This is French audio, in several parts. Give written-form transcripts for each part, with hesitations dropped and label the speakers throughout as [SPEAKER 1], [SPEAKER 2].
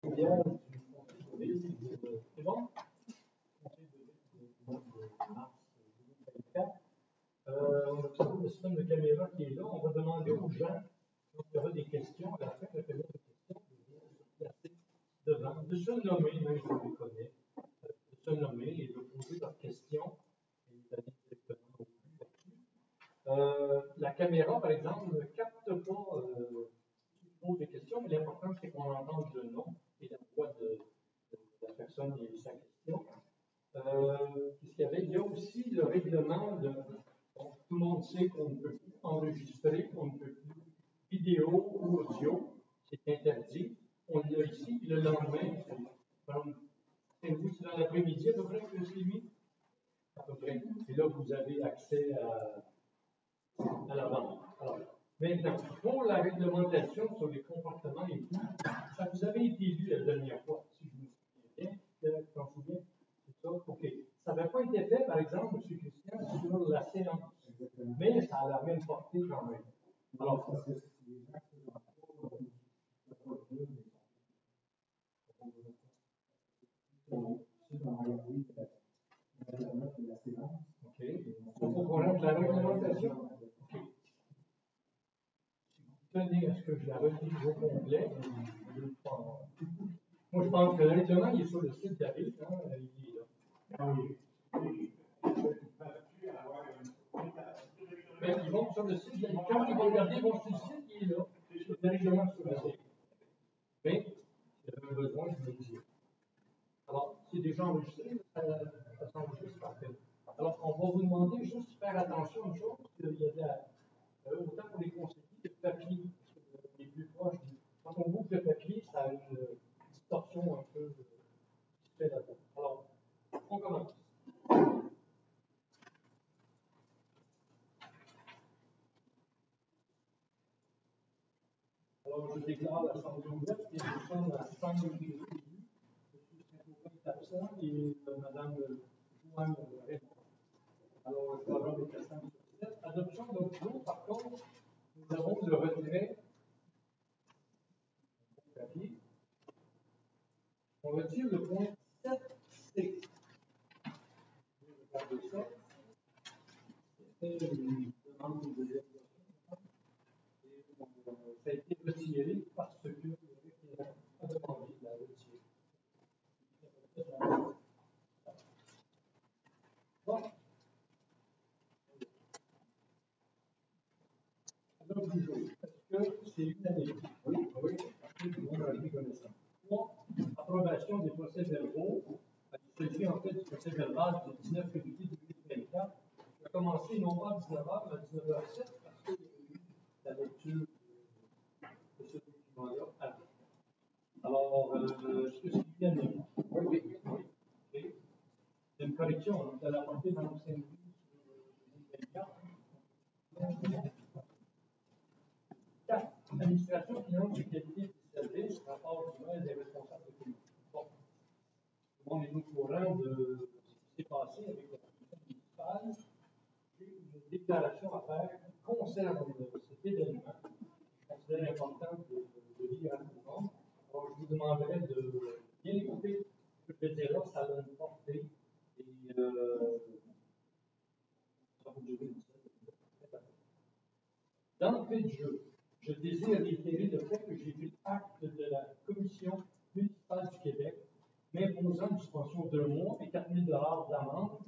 [SPEAKER 1] Hier, du conseil de ville, c'est bon? Conseil de ville du mois de mars 2024. On observe le système de caméra qui est là. On va demander aux gens, donc il y aura des questions à la fin de la période de questions, de se placer devant, de se nommer, même si on les connaît, de se nommer et de poser leurs questions et d'aller directement au but là-dessus. La caméra, par exemple, ne capte pas des questions, mais l'important, c'est qu'on entende le nom et la voix de la personne et sa question. Qu'est-ce qu'il y avait? Il y a aussi le règlement de. Donc, tout le monde sait qu'on ne peut plus enregistrer, on ne peut plus vidéo ou audio, c'est interdit. On l'a ici, le lendemain, c'est dans l'après-midi à peu près que je l'ai mis. À peu près. Et là, vous avez accès à la vente. Alors, maintenant, pour la réglementation sur les comportements et tout, ça vous avait été lu la dernière fois, si je me souviens bien. Tu t'en souviens? C'est ça? OK. Ça n'avait pas été fait, par exemple, M. Christian, sur la séance. Mais ça a la même portée quand même. Alors, OK. Donc, on rentre la réglementation. OK. Tenez à ce que je la retire au complet. Moi, je pense que le règlement, il est sur le site David. Hein, il est là. Ah oui. Mais ils vont sur le site David. Quand ils vont regarder, ils vont sur le site, il est là. Le règlement sur le site. Mais, s'il y avait un besoin, je me le dis. Alors, c'est déjà enregistré, ça s'enregistre parfait. Alors, on va vous demander juste de faire attention à une chose, qu'il y a autant pour les conseillers que le papier, parce que les plus proches, quand on bouge le papier, ça a une distorsion un peu qui se fait là-dedans. Alors, on commence. Alors, je déclare l'Assemblée ouverte et nous sommes à 5 minutes. M. Saint-Aubin est absent et Mme Joanne répond. Alors, je vais avoir des questions sur cette. Adoption de notre jour, par contre, nous avons le retrait. On retire le point 7C. Je vais regarder ça. C'était une demande de délégation. Ça a été retiré parce que le référent a demandé de la retirer. Bon. Alors, du jour, est-ce que c'est unanime? Oui, oui, parce que tout le monde a pris connaissance. 3. Approbation des procès-verbaux. Il s'agit en fait du procès-verbal du 19 février 2024. Je vais commencer non pas à 19h, mais à 19h07 parce que la lecture de ce document-là avant. Alors, est-ce que c'est unanime? Oui, oui, oui. Okay. C'est une correction, vous allez apporter dans le 5 2024. 4. Administration, finance et qualité des services, rapport du maire des responsables de comité. Bon. Tout le monde est au courant de ce qui s'est passé avec la commission municipale. J'ai une déclaration à faire qui concerne cet événement. Je considère important de lire à tout le monde. Alors, je vous demanderai de bien écouter ce que je vais dire là, ça a une portée. Et ça va durer une seule. D'entrée de jeu, je désire réitérer le fait que j'ai pris acte de la Commission municipale du Québec m'imposant une suspension de 2 mois et 4 000 $ d'amende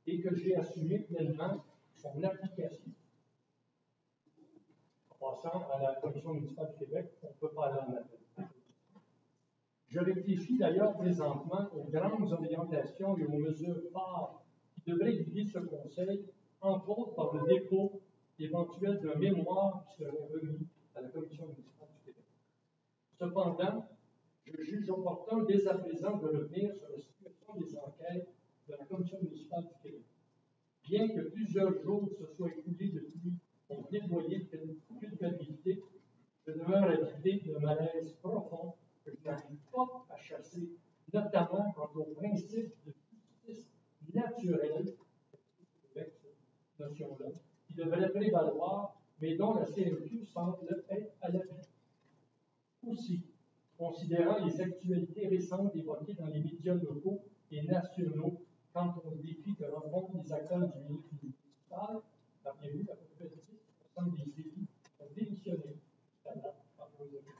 [SPEAKER 1] et que j'ai assumé pleinement son application. En passant à la Commission municipale du Québec, on ne peut pas aller en appel. Je réfléchis d'ailleurs présentement aux grandes orientations et aux mesures phares qui devraient guider ce Conseil, entre autres par le dépôt éventuel d'un mémoire qui serait remis à la Commission municipale du Québec. Cependant, je juge opportun dès à présent de revenir sur la situation des enquêtes de la Commission municipale du Québec. Bien que plusieurs jours se soient écoulés depuis mon plaidoyer de culpabilité, je demeure habité d'un malaise profond que je n'arrive pas à chasser, notamment quant au principe de justice naturelle, avec cette notion-là, qui devrait prévaloir, mais dont la CMQ semble être à l'appui. Aussi, considérant les actualités récentes évoquées dans les médias locaux et nationaux quant aux défis que rencontrent les acteurs du milieu municipal. Rappelez-vous qu'à peu près 10% des élus ont démissionné jusqu'à date par nos élus.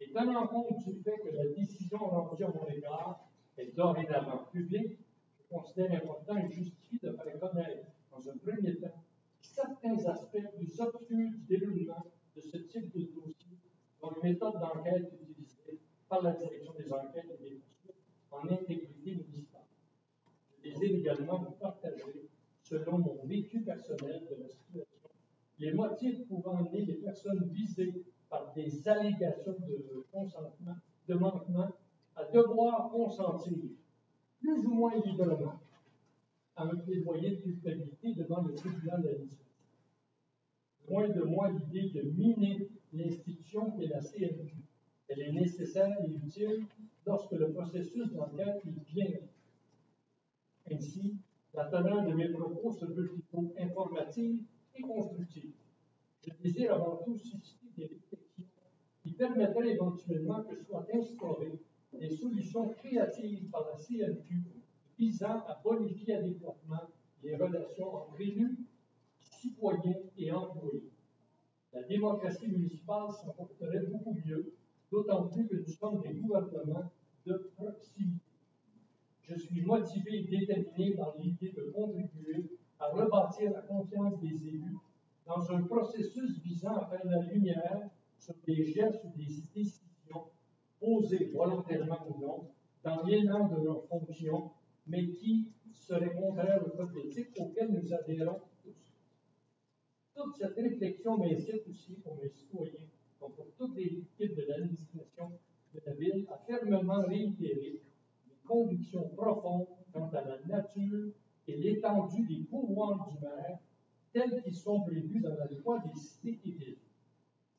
[SPEAKER 1] Et tenant compte du fait que la décision rendue à mon égard est dorénavant publique, je considère important et justifié de faire connaître, dans un premier temps, certains aspects plus obscurs du déroulement de ce type de dossier dont les méthodes d'enquête utilisées par la direction des enquêtes et des poursuites en intégrité municipale. Je désire également vous partager, selon mon vécu personnel de la situation, les motifs pouvant amener les personnes visées par des allégations de consentement, de manquement, à devoir consentir, plus ou moins librement, à un plaidoyer de culpabilité devant le tribunal administratif. Loin de moi l'idée de miner l'institution qu'est la CNQ. Elle est nécessaire et utile lorsque le processus d'enquête est bien fait. Ainsi, la teneur de mes propos se veut plutôt informative et constructive. Je désire avant tout susciter des réflexions qui permettraient éventuellement que soient instaurées des solutions créatives par la CNQ visant à bonifier adéquatement les relations entre élus, citoyens et employés. La démocratie municipale s'en porterait beaucoup mieux, d'autant plus que nous sommes des gouvernements de proximité. Je suis motivé et déterminé dans l'idée de contribuer à rebâtir la confiance des élus dans un processus visant à faire la lumière sur des gestes ou des décisions posées volontairement ou non dans l'élan de leurs fonctions, mais qui seraient contraires au code d'éthique auquel nous adhérons tous. Toute cette réflexion m'incite aussi pour mes citoyens, comme pour toutes les équipes de l'administration de la ville, à fermement réitérer mes convictions profondes quant à la nature et l'étendue des pouvoirs du maire tels qu'ils sont prévus dans la loi des cités et villes.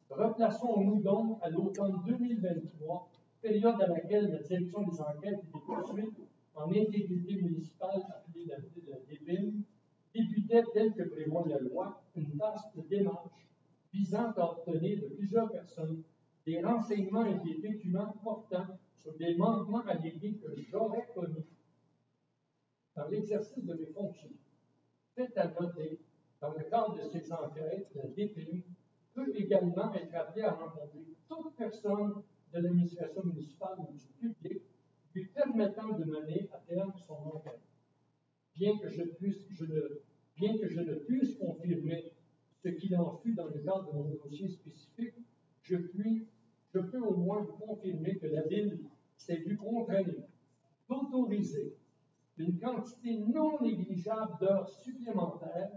[SPEAKER 1] Replaçons-nous donc à l'automne 2023, période à laquelle la direction des enquêtes et des poursuites en intégrité municipale, appelée la DPIM, débutait, tel que prévoit la loi, une vaste démarche visant à obtenir de plusieurs personnes des renseignements et des documents portant sur des manquements allégués que j'aurais commis dans l'exercice de mes fonctions. Fait à noter, dans le cadre de ces enquêtes, la DPI peut également être appelée à rencontrer toute personne de l'administration municipale ou du public lui permettant de mener à terme son enquête. Bien que je ne puisse confirmer ce qu'il en fut dans le cadre de mon dossier spécifique, je peux au moins vous confirmer que la Ville s'est vue contrainte d'autoriser une quantité non négligeable d'heures supplémentaires,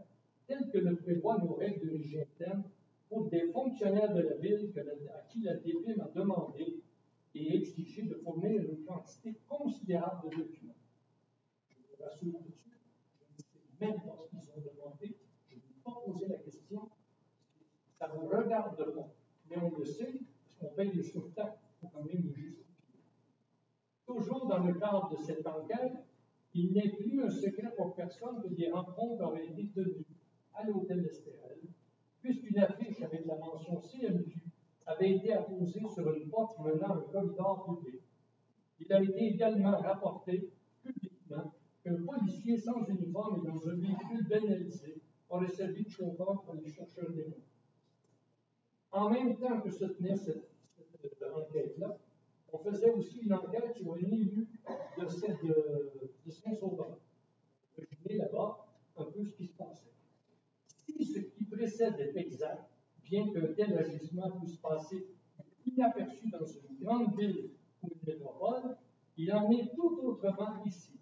[SPEAKER 1] telles que le prévoient nos règles de régie interne, pour des fonctionnaires de la Ville à qui la DPIM a demandé et exigé de fournir une quantité considérable de documents. Je vous rassure tout de suite, je ne sais même pas ce qu'ils ont demandé, je ne vais pas poser la question, ça ne vous regarde pas, mais on le sait, parce qu'on paye les surtaxes, il faut quand même le justifier. Toujours dans le cadre de cette enquête, il n'est plus un secret pour personne que des rencontres auraient été tenues à l'hôtel Estérel, puisqu'une affiche avec la mention CMQ avait été apposée sur une porte menant à un corridor public. Il a été également rapporté publiquement qu'un policier sans uniforme et dans un véhicule banalisé aurait servi de chauffeur pour les chercheurs des mots. En même temps que se tenait cette enquête-là, on faisait aussi une enquête sur un élu de Saint-Sauveur. Je venais là-bas un peu ce qui se passait. Si ce qui précède est exact, bien qu'un tel agissement puisse passer inaperçu dans une grande ville ou une métropole, il en est tout autrement ici.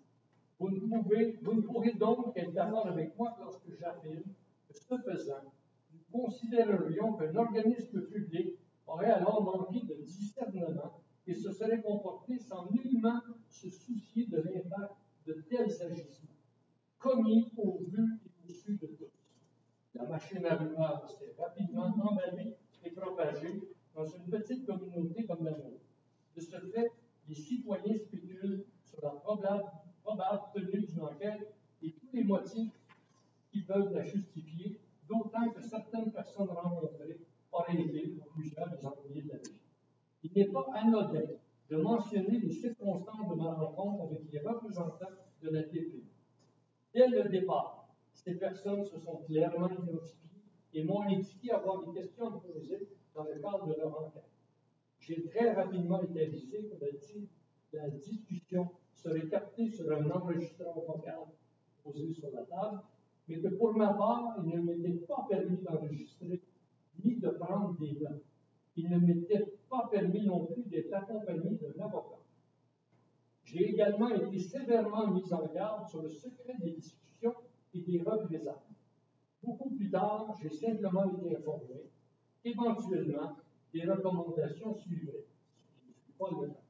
[SPEAKER 1] Vous ne pourrez donc être d'accord avec moi lorsque j'affirme que, ce faisant, nous considérerions qu'un organisme public aurait alors manqué de discernement et se serait comporté sans nullement se soucier de l'impact de tels agissements, commis au vu et au su de tous. La machine à rumeurs s'est rapidement emballée et propagée dans une petite communauté comme la nôtre. De ce fait, les citoyens spéculent sur la probable tenue d'une enquête et tous les motifs qui peuvent la justifier, d'autant que certaines personnes rencontrées auraient été, pour plusieurs, des employés de la ville. Il n'est pas anodin de mentionner les circonstances de ma rencontre avec les représentants de la TP. Dès le départ, ces personnes se sont clairement identifiées et m'ont indiqué avoir des questions à me poser dans le cadre de leur enquête. J'ai très rapidement été avisé que la discussion serait captée sur un enregistreur vocal posé sur la table, mais que pour ma part, il ne m'était pas permis d'enregistrer ni de prendre des notes. Il ne m'était pas permis non plus d'être accompagné d'un avocat. J'ai également été sévèrement mis en garde sur le secret des discussions et des représailles. Beaucoup plus tard, j'ai simplement été informé qu'éventuellement, des recommandations suivraient, ce qui ne fut pas le cas.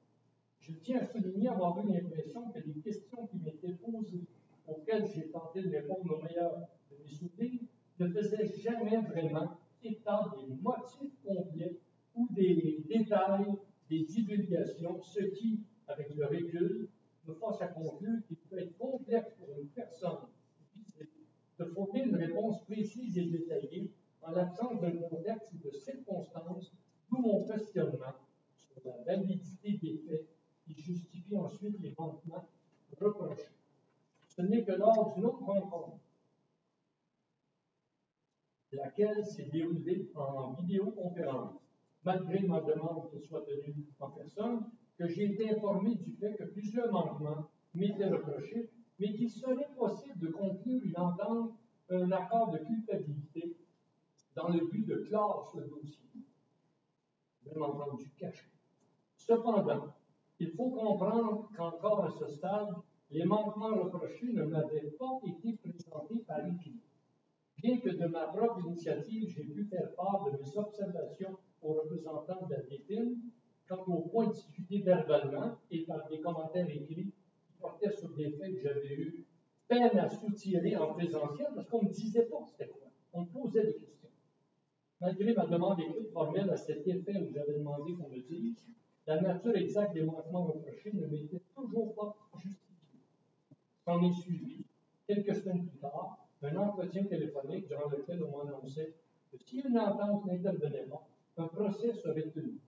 [SPEAKER 1] Je tiens à souligner avoir eu l'impression que les questions qui m'étaient posées, auxquelles j'ai tenté de répondre au meilleur de mes souvenirs, ne faisaient jamais vraiment état des motifs complets ou des détails des divulgations, ce qui, avec le recul, me force à conclure qu'il peut être complexe pour une personne visée de fournir une réponse précise et détaillée en l'absence d'un contexte ou de circonstances, d'où mon questionnement sur la validité des faits qui justifie ensuite les manquements reprochés. Ce n'est que lors d'une autre rencontre, laquelle s'est déroulée en vidéoconférence, malgré ma demande qu'elle soit tenue en personne, que j'ai été informé du fait que plusieurs manquements m'étaient reprochés, mais qu'il serait possible de conclure une entente, un accord de culpabilité dans le but de clore ce dossier, même entendu caché. Cependant, il faut comprendre qu'encore à ce stade, les manquements reprochés ne m'avaient pas été présentés par écrit. Bien que de ma propre initiative, j'ai pu faire part de mes observations aux représentants de la DPIN quant aux points discutés verbalement et par des commentaires écrits qui portaient sur des faits que j'avais eu peine à soutirer en présentiel parce qu'on ne me disait pas c'était quoi. On me posait des questions. Malgré ma demande écrite formelle à cet effet où j'avais demandé qu'on me dise, la nature exacte des manquements reprochés ne m'était toujours pas justifiée. S'en est suivi, quelques semaines plus tard, un entretien téléphonique durant lequel on m'annonçait que si une entente n'intervenait pas, un procès serait tenu.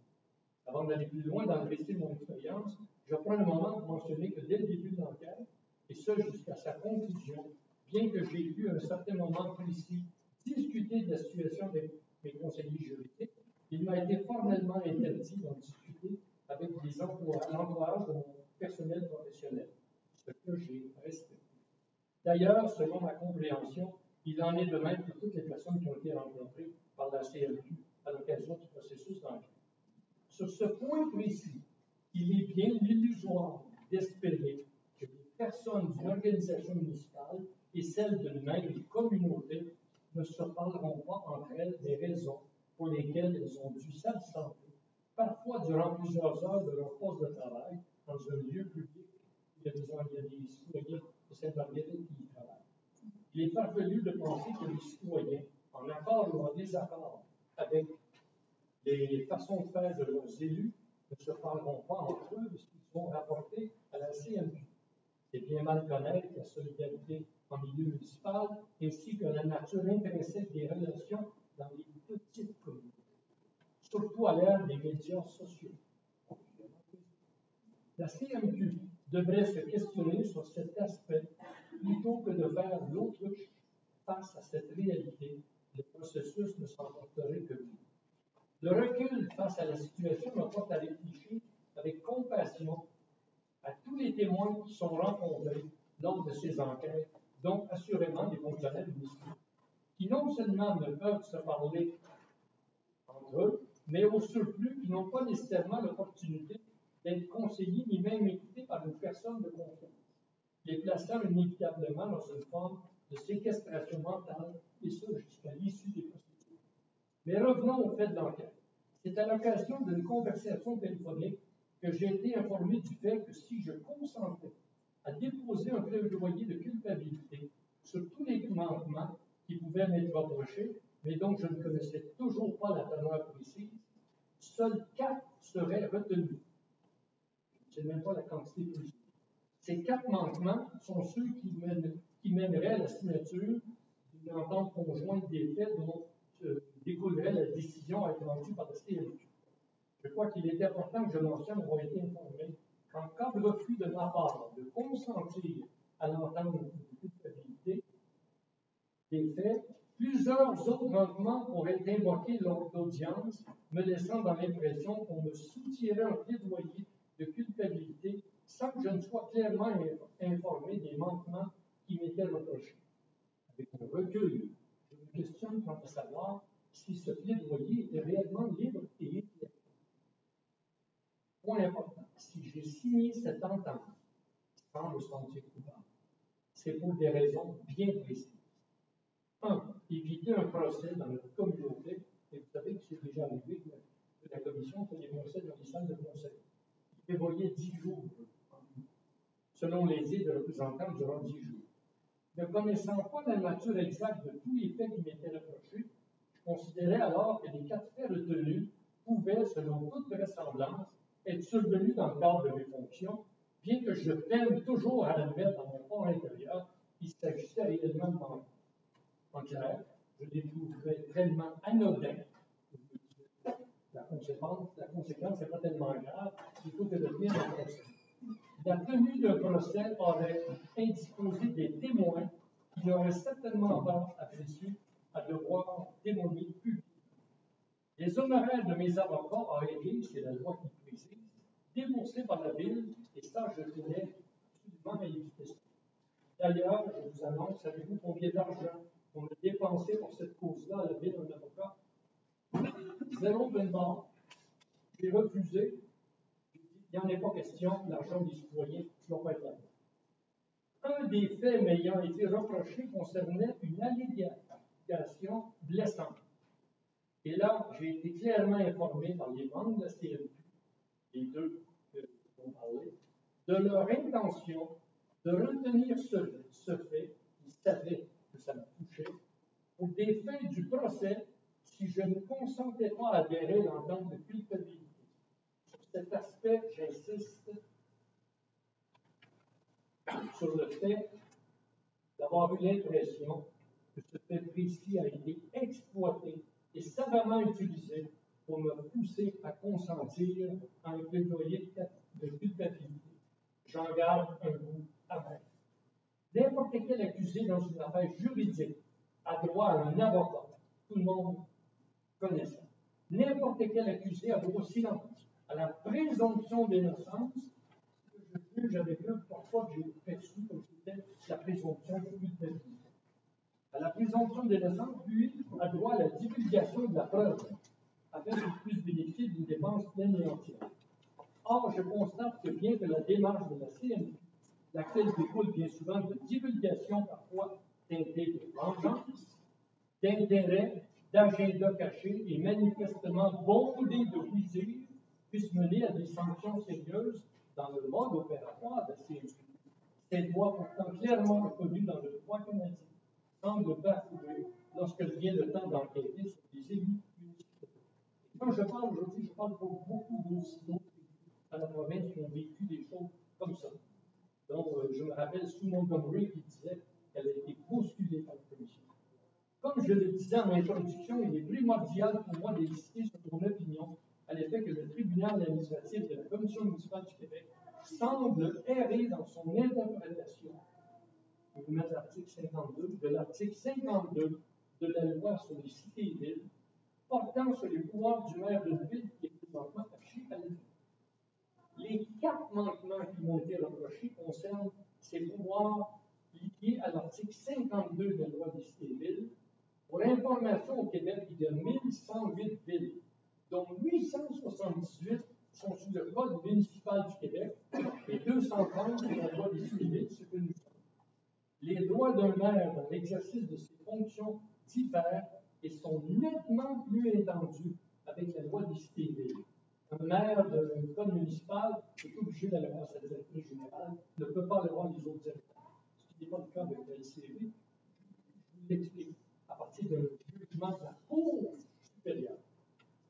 [SPEAKER 1] Avant d'aller plus loin dans le récit de mon expérience, je prends un moment pour mentionner que dès le début de l'enquête, et ce jusqu'à sa conclusion, bien que j'ai eu à un certain moment précis discuter de la situation avec mes conseillers juridiques, il m'a été formellement interdit d'en discuter avec l'entourage de mon personnel professionnel, ce que j'ai respecté. D'ailleurs, selon ma compréhension, il en est de même pour toutes les personnes qui ont été rencontrées par la CMQ à l'occasion du processus d'enquête. Sur ce point précis, il est bien illusoire d'espérer que les personnes d'une organisation municipale et celles d'une même communauté ne se parleront pas entre elles des raisons pour lesquelles elles ont dû s'absenter, parfois durant plusieurs heures de leur poste de travail, dans un lieu public où il y a des citoyens de Sainte-Marguerite qui y travaillent. Il est farfelu de penser que les citoyens, en accord ou en désaccord avec les façons de faire de leurs élus, ne se parleront pas entre eux de ce qu'ils vont rapporter à la CMQ. C'est bien mal connaître la solidarité en milieu municipal, ainsi que la nature intrinsèque des relations dans les petites communautés, surtout à l'ère des médias sociaux. La CMQ devrait se questionner sur cet aspect plutôt que de faire l'autruche face à cette réalité. Le processus ne s'en porterait que mieux. Le recul face à la situation me porte à réfléchir avec compassion à tous les témoins qui sont rencontrés lors de ces enquêtes, dont assurément des fonctionnaires municipaux, qui non seulement ne peuvent se parler entre eux, mais au surplus qui n'ont pas nécessairement l'opportunité d'être conseillés ni même écoutés par une personne de confiance, les plaçant inévitablement dans une forme de séquestration mentale, et ce jusqu'à l'issue des procédures. Mais revenons au fait de l'enquête. C'est à l'occasion d'une conversation téléphonique que j'ai été informé du fait que si je consentais à déposer un plaidoyer de culpabilité sur tous les manquements qui pouvaient m'être reprochés, mais dont je ne connaissais toujours pas la teneur précise, seuls 4 seraient retenus. Je ne sais même pas la quantité précise. Ces 4 manquements sont ceux qui mèneraient à la signature d'une entente conjointe des faits dont découlerait la décision à être rendue par la CMQ. Je crois qu'il est important que je mentionne, avoir été informé qu'en cas de refus de ma part de consentir à l'entente de culpabilité des faits, plusieurs autres manquements pourraient être invoqués lors d'audience, me laissant dans l'impression qu'on me soutirait un plaidoyer de culpabilité sans que je ne sois clairement informé des manquements qui m'étaient reprochés. Avec un recul, je me questionne quant à savoir si ce plaidoyer était réellement libre et éclairé. Point important, si j'ai signé cette entente sans me sentir coupable, c'est pour des raisons bien précises. 1. Éviter un procès dans notre communauté, et vous savez que c'est déjà arrivé que la commission fait des procès dans les salles de conseil. Il prévoyait 10 jours, selon les idées de représentants durant 10 jours. Ne connaissant pas la nature exacte de tous les faits qui m'étaient reprochés, je considérais alors que les 4 faits retenus pouvaient, selon toute vraisemblance, être survenus dans le cadre de mes fonctions, bien que je peine toujours à admettre dans mon fort intérieur qu'il s'agissait réellement de manquement. En clair, je les trouverais tellement anodins. La conséquence n'est pas tellement grave, plutôt que de tenir un procès. La tenue d'un procès aurait indisposé des témoins qui n'auraient certainement pas apprécié à devoir témoigner publiquement. Les honoraires de mes avocats auraient été, c'est la loi qui précise, déboursés par la ville, et ça, je tenais absolument à éviter ça. D'ailleurs, je vous annonce, savez-vous combien d'argent on a dépensé pour cette cause-là à la ville d'un avocat? 0 $. J'ai refusé. Il n'y en est pas question, l'argent des citoyens ne doit pas être là. Un des faits m'ayant été reproché concernait une allégation blessante. Et là, j'ai été clairement informé par les membres de la CNQ, les deux que vous parlez, de leur intention de retenir ce fait, ils savaient que ça me touchait, pour des fins du procès si je ne consentais pas à adhérer à l'entente de culpabilité. Sur cet aspect, j'insiste sur le fait d'avoir eu l'impression que ce fait précis a été exploité et savamment utilisé pour me pousser à consentir à un plaidoyer de culpabilité. J'en garde un goût amer. N'importe quel accusé dans une affaire juridique a droit à un avocat. Tout le monde connaît ça. N'importe quel accusé a droit au silence, à la présomption d'innocence, que je juge avec eux parfois que j'ai perçu comme c'était la présomption de culpabilité. À la présomption d'innocence, lui, a droit à la divulgation de la preuve, afin qu'il puisse bénéficier d'une défense pleine et entière. Or, je constate que bien que la démarche de la CNQ, laquelle découle bien souvent de divulgation parfois teintée de vengeance, d'intérêt, d'agenda caché et manifestement bondée de plaisir, puisse mener à des sanctions sérieuses dans le mode opératoire de la CNQ. Cette voie pourtant clairement reconnue dans le droit canadien semble bafouée lorsqu'elle vient le temps d'enquêter sur les élus municipaux. Quand je parle aujourd'hui, je parle pour beaucoup d'autres à la province qui ont vécu des choses comme ça. Donc, je me rappelle Sue Montgomery qui disait qu'elle a été bousculée par la commission. Comme je le disais en introduction, il est primordial pour moi d'éliciter sur mon opinion à l'effet que le tribunal administratif de la Commission municipale du Québec semble errer dans son interprétation de l'article 52 de la loi sur les cités et villes, portant sur les pouvoirs du maire d'une ville qui est présentement affiché à l'État. Les 4 manquements qui m'ont été reprochés concernent ces pouvoirs liés à l'article 52 de la loi des cités et villes. Pour information, au Québec, il y a 1108 villes, dont 878 sont sous le Code municipal du Québec et 230 sous la loi des cités et villes, ce que nous sommes. Les droits d'un maire dans l'exercice de ses fonctions diffèrent et sont nettement plus étendus avec la loi des cités et villes. Un maire d'un code municipal est obligé d'aller voir sa directrice générale, ne peut pas aller voir les autres directeurs. Ce qui n'est pas le cas avec la LCV. Je vous l'explique à partir d'un jugement de la Cour supérieure.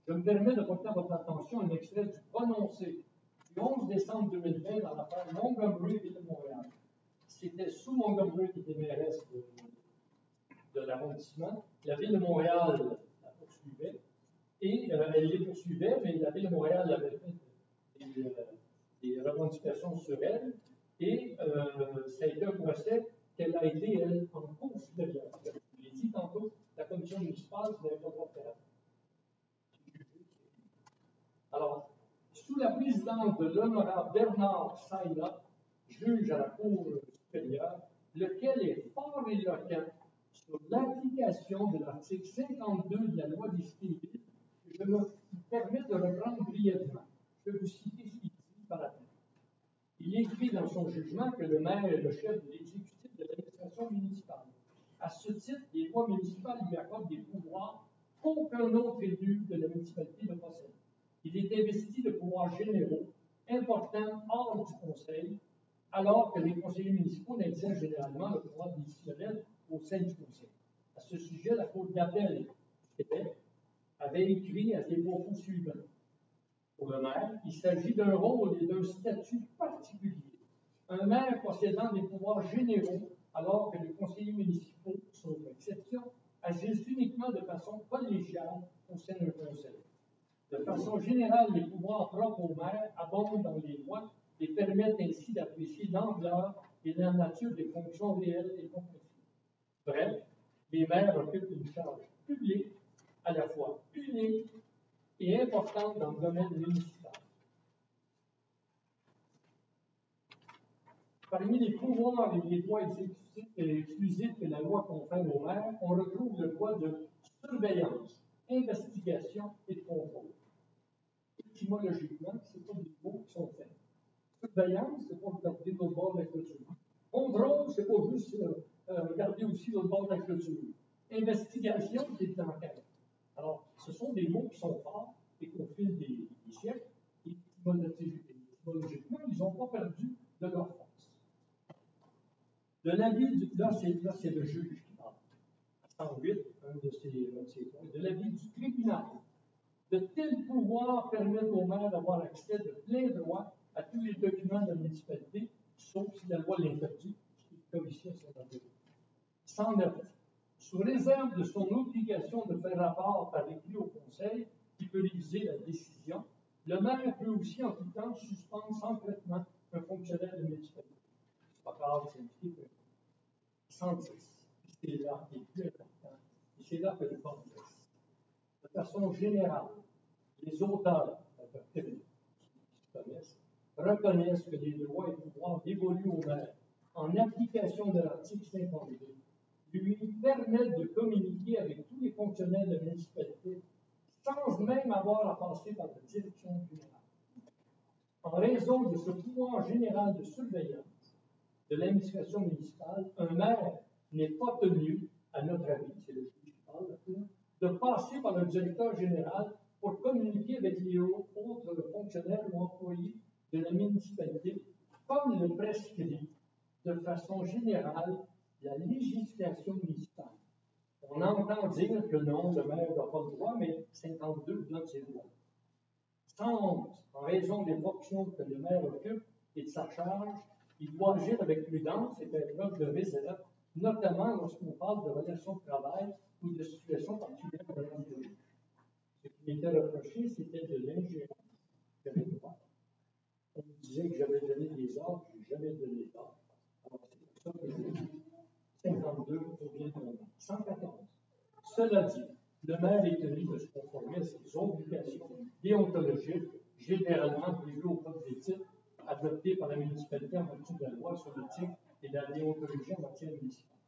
[SPEAKER 1] Je me permets de porter à votre attention un extrait du prononcé du 11 décembre 2020 dans l'affaire Montgomery, Ville de Montréal. C'était Sue Montgomery qui était mairesse de l'arrondissement. La Ville de Montréal la poursuivait. Et elle les poursuivait, mais la Ville de Montréal avait fait des revendications sur elle. Et ça a été un procès qu'elle a été, elle, en cours supérieure. Je l'ai dit tantôt, la commission municipale n'avait pas droit de faire. Alors, sous la présidence de l'honorable Bernard Saïla, juge à la Cour supérieure, lequel est fort éloquent sur l'application de l'article 52 de la loi des cités vides, je me permets de reprendre brièvement. Je vais vous citer ce qu'il dit par la tête. Il écrit dans son jugement que le maire est le chef de l'exécutif de l'administration municipale. À ce titre, les lois municipales lui accordent des pouvoirs qu'aucun autre élu de la municipalité ne possède. Il est investi de pouvoirs généraux, importants hors du conseil, alors que les conseillers municipaux n'exercent généralement le pouvoir décisionnel au sein du conseil. À ce sujet, la Cour d'appel du Québec avait écrit à des propos suivants. Pour le maire, il s'agit d'un rôle et d'un statut particulier. Un maire possédant des pouvoirs généraux, alors que les conseillers municipaux, sauf exception, agissent uniquement de façon collégiale au sein d'un conseil. De façon générale, les pouvoirs propres au maire abondent dans les lois et permettent ainsi d'apprécier l'ampleur et la nature des fonctions réelles et concrètes. Bref, les maires occupent une charge publique à la fois unique et importante dans le domaine municipal. Parmi les pouvoirs et les droits exclusifs que la loi confère aux maires, on retrouve le droit de surveillance, investigation et de contrôle. Étymologiquement, ce sont des mots qui sont faits. Surveillance, c'est pas regarder l'autre bord de la clôture. Contrôle, c'est pas juste regarder aussi l'autre bord de la clôture. Investigation, c'est de l'enquête. Alors, ce sont des mots qui sont forts et qu'au fil des siècles, étymologiquement, ils n'ont pas perdu de leur force. De l'avis du, là, c'est le juge qui parle. 108, un de ces points. De l'avis du tribunal, de tels pouvoirs permettent au maire d'avoir accès de plein droit à tous les documents de la municipalité, sauf si la loi l'interdit, ce qui est le cas ici à Saint-André. 109. Sous réserve de son obligation de faire rapport par écrit au conseil, qui peut réviser la décision, le maire peut aussi en tout temps suspendre sans traitement un fonctionnaire de municipalité. C'est pas grave, c'est indiqué que 110. C'est là qui est plus important. Et c'est là que le bas blesse. De façon générale, les auteurs qui connaissent reconnaissent que les droits et pouvoirs dévolus au maire en application de l'article 52 lui permettent de communiquer avec tous les fonctionnaires de la municipalité sans même avoir à passer par la direction générale. En raison de ce pouvoir général de surveillance de l'administration municipale, un maire n'est pas tenu, à notre avis, c'est le juge qui parle, de passer par le directeur général pour communiquer avec les autres fonctionnaires ou employés de la municipalité, comme le prescrit de façon générale la législation municipale. On entend dire que non, le maire n'a pas le droit, mais 52 donne ses droits. 111, en raison des fonctions que le maire occupe et de sa charge, il doit agir avec prudence et faire preuve de réserve, notamment lorsqu'on parle de relations de travail ou de situations particulières de l'employé. Ce qui m'était reproché, c'était de l'ingérence que j'avais droit. On me disait que j'avais donné des ordres, je n'ai jamais donné d'ordre. Alors, c'est pour ça que je dis 52 pour bien de 114. Cela dit, le maire est tenu de se conformer à ses obligations déontologiques, généralement prévues au code d'éthique, adoptées par la municipalité en matière de la loi sur l'éthique et la déontologie en matière municipale.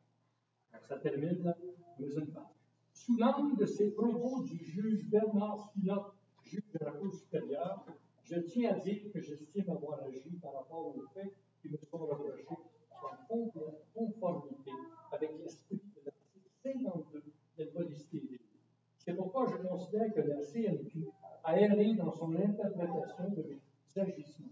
[SPEAKER 1] Alors, ça termine là, mais une page. Sous l'angle de ces propos du juge Bernard Spinot, juge de la Cour supérieure, je tiens à dire que j'estime avoir agi par rapport aux faits qui me sont reprochés en complète conformité avec l'esprit de l'article 52 de la loi des cités vides. C'est pourquoi je considère que la CNQ a erré dans son interprétation de mes agissements.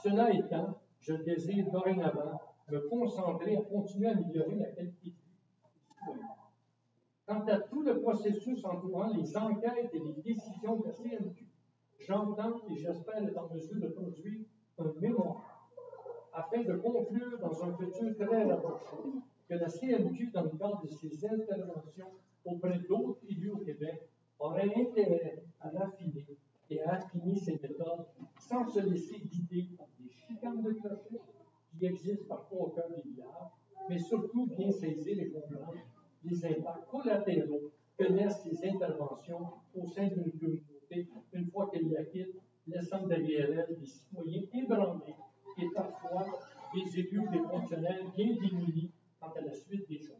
[SPEAKER 1] Cela étant, je désire dorénavant me concentrer à continuer à améliorer la qualité de vie des citoyens. Quant à tout le processus entourant les enquêtes et les décisions de la CNQ, j'entends et j'espère être en mesure de produire un mémoire afin de conclure dans un futur très rapproché que la CNQ, dans le cadre de ses interventions auprès d'autres élus au Québec, aurait intérêt à raffiner et à affiner ses méthodes sans se laisser guider par des chicanes de clochers qui existent parfois au cœur des villages, mais surtout bien saisir et comprendre les impacts collatéraux que laissent ces interventions au sein d'une communauté une fois qu'elle y acquitte, laissant derrière elle des citoyens ébranlés et parfois des élus ou des fonctionnaires bien démunis quant à la suite des choses.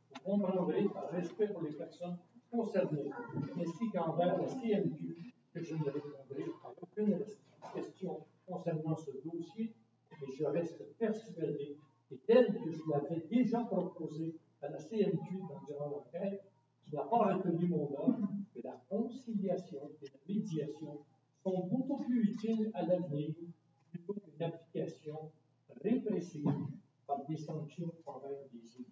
[SPEAKER 1] Vous comprendrez, par respect pour les personnes concernées, ainsi qu'envers la CMQ, que je ne répondrai à aucune question concernant ce dossier, mais je reste persuadé, et tel que je l'avais déjà proposé à la CMQ durant l'enquête, qui n'a pas retenu mon offre, que la conciliation et la médiation sont beaucoup plus utiles à l'avenir plutôt qu'une application répressive par des sanctions envers des élus.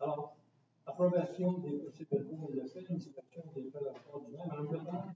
[SPEAKER 1] Alors, approbation des procédures de l'effet, inspection des faits ordinaires. Madame le maire,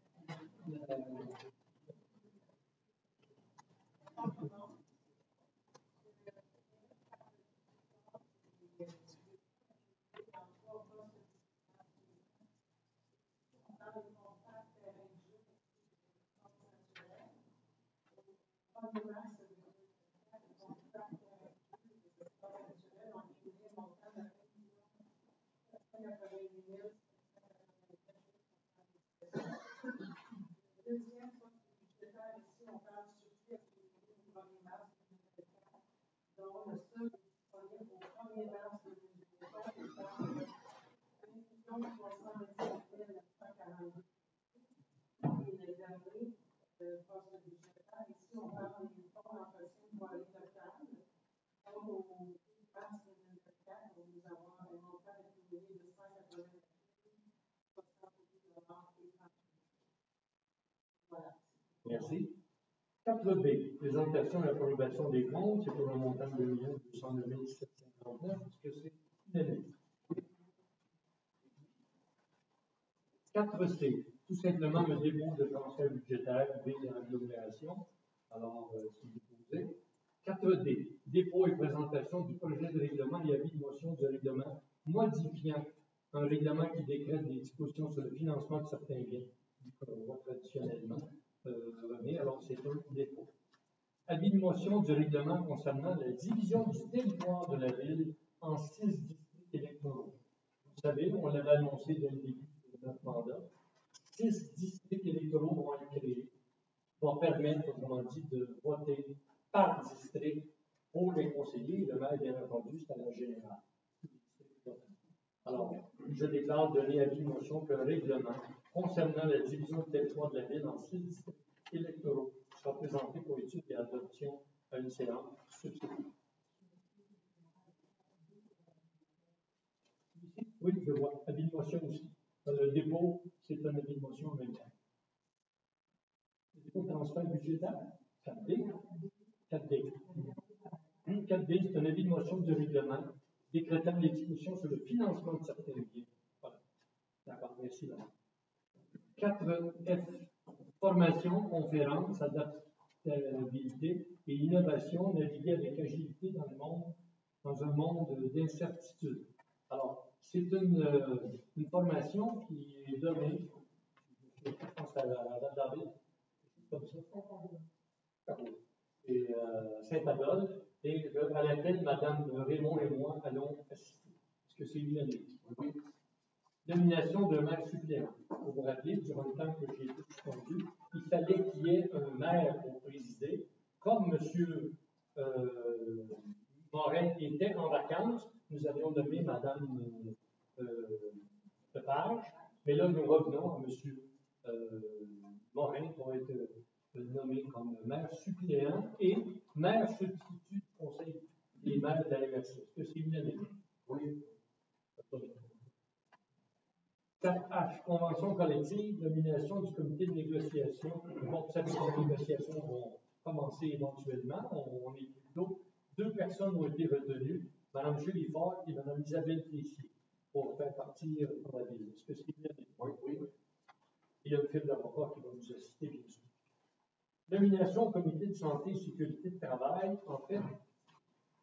[SPEAKER 1] merci. 4B, présentation et approbation des comptes, c'est pour un montant de 209 759. Est-ce que c'est unanime? 4C, tout simplement le dépôt de transfert budgétaire V de l'agglomération. Alors, c'est déposé. 4D, dépôt et présentation du projet de règlement et avis de motion du règlement modifiant un règlement qui décrète des dispositions sur le financement de certains biens, qu'on voit traditionnellement. Alors, c'est un dépôt. Avis de motion du règlement concernant la division du territoire de la ville en 6 districts électoraux. Vous savez, on l'avait annoncé dès le début de notre mandat. 6 districts électoraux vont être créés, vont permettre, autrement dit, de voter par district pour les conseillers. Le maire, bien entendu, c'est à la générale. Alors, je déclare donner avis de motion qu'un règlement concernant la division du territoire de la ville en 6 districts électoraux sera présenté pour étude et adoption à une séance subséquente. Oui, je vois. Avis de motion aussi. Le dépôt, c'est un avis de motion en même temps. Le dépôt de transfert budgétaire, 4D. 4D. 4D, c'est un avis de motion du règlement décrétant les dispositions sur le financement de certains biens. Voilà. D'accord, merci. 4F, formation, conférence, adaptabilité et innovation, naviguer avec agilité dans un monde d'incertitude. Alors, c'est une formation qui est donnée, je pense à la David, comme ça, et Saint-Adolphe, et à laquelle Mme Raymond et moi allons assister. Est-ce que c'est unanime? Oui. Nomination d'un maire suppléant. Vous vous rappelez, durant le temps que j'ai été suspendu, il fallait qu'il y ait un maire pour présider. Comme M. Morin était en vacances, nous avions nommé Mme Lepage, mais là, nous revenons à M. Morin pour être nommé comme maire suppléant et maire substitut du Conseil des maires de la MRC. Est-ce que c'est unanime? Oui. 4H, convention collective, nomination du comité de négociation. Bon, vous savez que les négociations vont commencer éventuellement. On est plutôt 2 personnes ont été retenues, Mme Julie Fort et Mme Isabelle Tessier. pour faire partie pour la ville. Est-ce que c'est bien?
[SPEAKER 2] Oui, oui.
[SPEAKER 1] Il y a le fil d'avocat qui va nous assister, bien sûr. Nomination au comité de santé et sécurité de travail, en fait,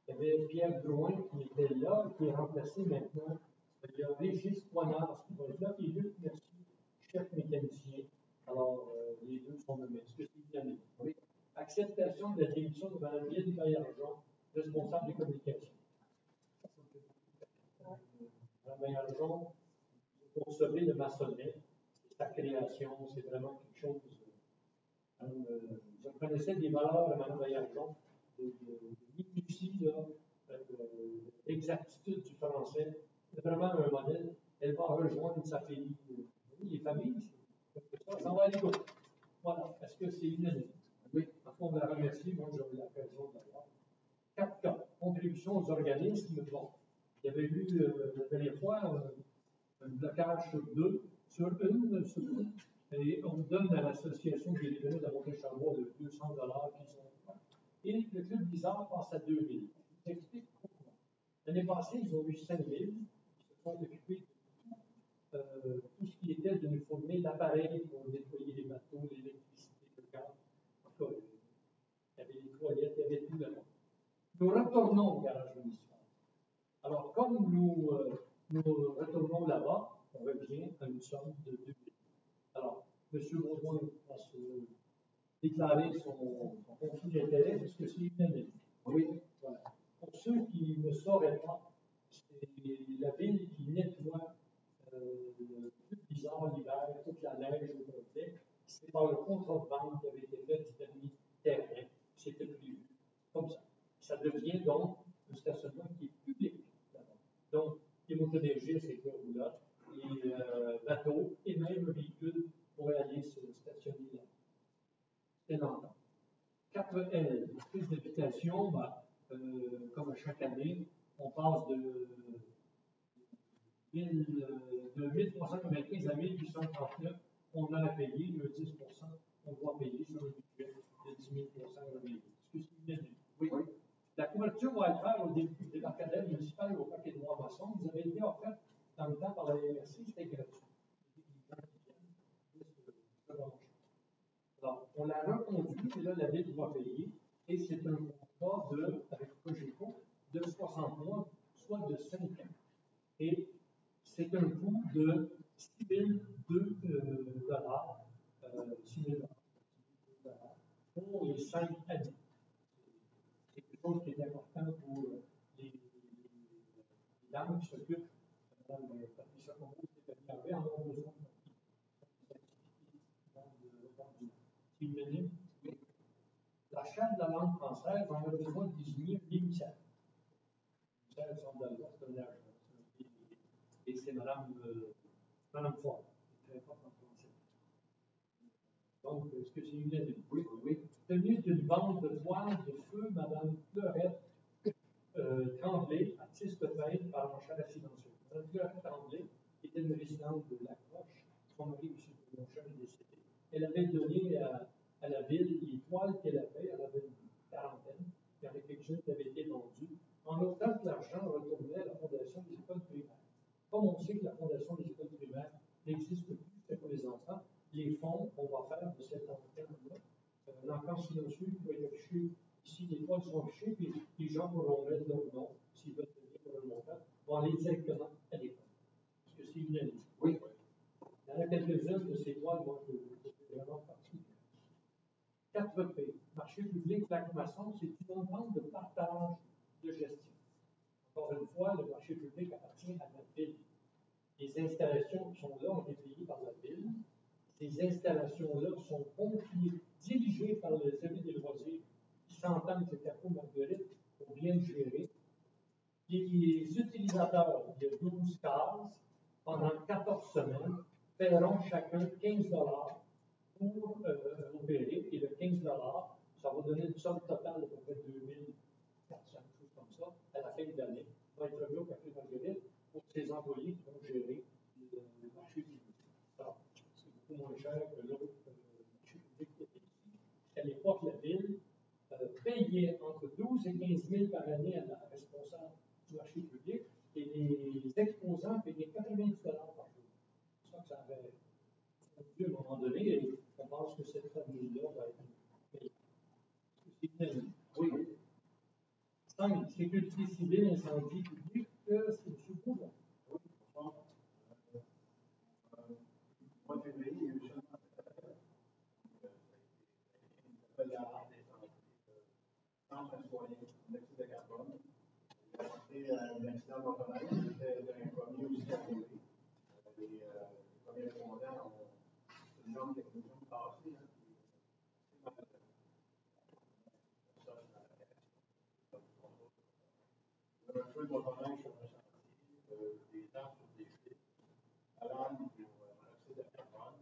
[SPEAKER 1] il y avait Pierre Drouin qui était là, qui est remplacé maintenant. Il y a Régis Poinard qui va être là, et Luc Mercier, chef mécanicien. Alors, les deux sont nommés. Est-ce que c'est bien? Oui. Acceptation de la démission de Mme Lynne Baillargeon, responsable des communications. Mme Baillargeon, pour sauver le maçonnet, sa création, c'est vraiment quelque chose. Je connaissais des valeurs de Mme Baillargeon, de minutie, d'exactitude du français. C'est vraiment un modèle. Elle va rejoindre sa famille. Les familles, ça va aller gauche. Voilà. Est-ce que c'est unanime? Oui. On la remercie. Moi, j'aurai l'occasion de l'avoir. 4 cas. Contribution aux organismes. Bon. Il y avait eu la dernière fois un blocage sur une. Et on donne à l'association des libéraux de la Montée-Charbois de 200 qu'ils ont. Et le club bizarre passe à 2000. Je vous explique pourquoi. L'année passée, ils ont eu 5000. Ils se sont occupés de tout ce qui était de nous fournir l'appareil pour nettoyer les bateaux, l'électricité, le gaz. En tout cas, il y avait les toilettes, il y avait tout le monde. Nous retournons au garage municipal. Alors, comme nous retournons là-bas, on revient à une somme de 2000. Alors, M. Baudouin va se déclarer son conflit d'intérêt parce que c'est unanime. Oui. Voilà. Pour ceux qui ne sauraient pas, c'est la ville qui nettoie tout bizarre l'hiver, toute la neige au complet. C'est par le contrat de vente qui avait été fait du permis terrain. C'était prévu. Comme ça. Ça devient donc un stationnement qui est public. Donc, les motoneigistes, les roulottes, les bateaux et même les véhicules pourraient aller se stationner là. C'est longtemps. 4L, prise d'habitation, comme à chaque année, on passe de 1395 à 1839, on a à payer, le 10 on doit payer sur le budget de 10 000 remis. Est-ce que c'est une année? Oui. La couverture va être faite au début de l'académie municipale au Parc Édouard-Masson. Vous avez été offert dans le temps par la MRC, c'était gratuit. Alors, on l'a reconduit, et là, la ville doit payer, et c'est un contrat avec Cogeco de 60 mois, soit de 5 ans. Et c'est un coût de 6 002 pour les 5 années. C'est quelque chose qui est important pour les dames qui s'occupent. Mme Patricia Combeau, Stéphanie Harvey en ont besoin de unanime. La Charte de la langue française, on a besoin de désigner un émissaire. L'émissaire, c'est un âge. Et c'est Mme Ford, qui est très forte en français. Donc, est-ce que c'est unanime? Oui, oui. Tenue d'une vente de toile de feu, Mme Fleurette Tremblay, artiste peintre par Enchère silencieux. Mme Fleurette Tremblay était une résidente de Lacroche. Son mari, M. Beauchamp, est décédé. Elle avait donné à la ville les toiles qu'elle avait. Elle avait une quarantaine. Il y en avait quelques-unes qui avaient été vendues. En autant que l'argent retournait à la Fondation des écoles primaires. Comme on sait que la Fondation des écoles primaires n'existe plus, c'est pour les enfants, les fonds qu'on va faire de cette antenne-là, l'enfant silencieux qui va être affiché ici, les toiles sont affichées, puis les gens pourront mettre leur nom, s'ils veulent donner pour le montant, vont aller directement à l'école. Est-ce que c'est unanime? Oui. Il y en a quelques-unes de ces toiles, moi, je fais vraiment partie. 4P. Marché public, Lac-Masson, c'est une entente de partage de gestion. Encore une fois, le marché public appartient à la ville. Les installations qui sont là ont été payées par la ville. Ces installations-là sont confiées, dirigées par le service des loisirs qui s'entendent avec Capot Marguerite pour bien le gérer. Les utilisateurs, il y a 12 cases, pendant 14 semaines, paieront chacun 15 pour opérer, et le 15 ça va donner une somme totale de peu près 2400, choses comme ça, à la fin de l'année. Va être remis au Café Marguerite pour ses employés qui vont gérer le marché public. Alors, c'est beaucoup moins cher que l'autre marché public qui était ici. À l'époque, la ville payait entre 12 et 15 000 par année à la responsable du marché public, Et les exposants payaient 90 $ par jour. C'est ça que ça avait conduit à un moment donné, et on pense que cette famille-là va être payée. Oui. 5. Sécurité civile, incendie public, c'est M. Boulon.
[SPEAKER 2] Oui, bonsoir. Mois de février, il y a eu seulement la garage d'incendie, 100 citoyens, dioxyde de carbone. Il a été un accident mortel, c'était un premier aussi arrivé. Les premiers répondants ont une norme technique passée. Un feu de motoneige sur un chantier, des arbres sur des fils, alarme pour monoxyde de carbone.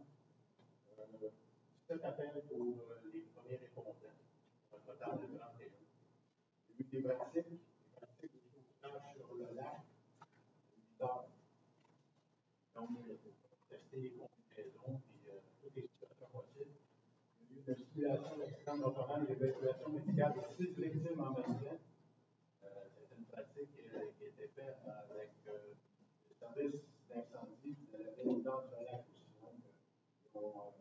[SPEAKER 2] 7 appels pour les premiers répondants, un total de 31. Il y a eu des pratiques de sauvetage sur le lac, 8 heures. Donc, pour tester les combinaisons et toutes les situations possibles. Il y a eu une simulation d'accident mortel et l'évacuation médicale de 6 victimes en même temps. C'est une pratique qui était faite avec le service d'incendie de la résidence de lac aussi. Donc,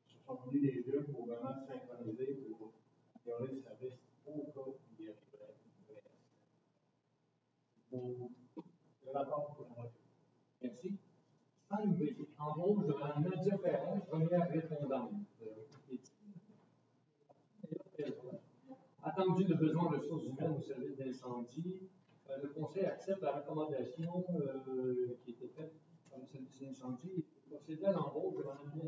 [SPEAKER 2] se sont unis les deux pour vraiment synchroniser pour améliorer le service au cas où il y arriverait une vraie accident. Le rapport pour la moitié.
[SPEAKER 1] Merci. 5B. Embauche de Mme Nadia Perron, première répondante. Attendu de besoins de ressources humaines au service d'incendie, le Conseil accepte la recommandation qui était faite par le service d'incendie et procéder à l'embauche de Mme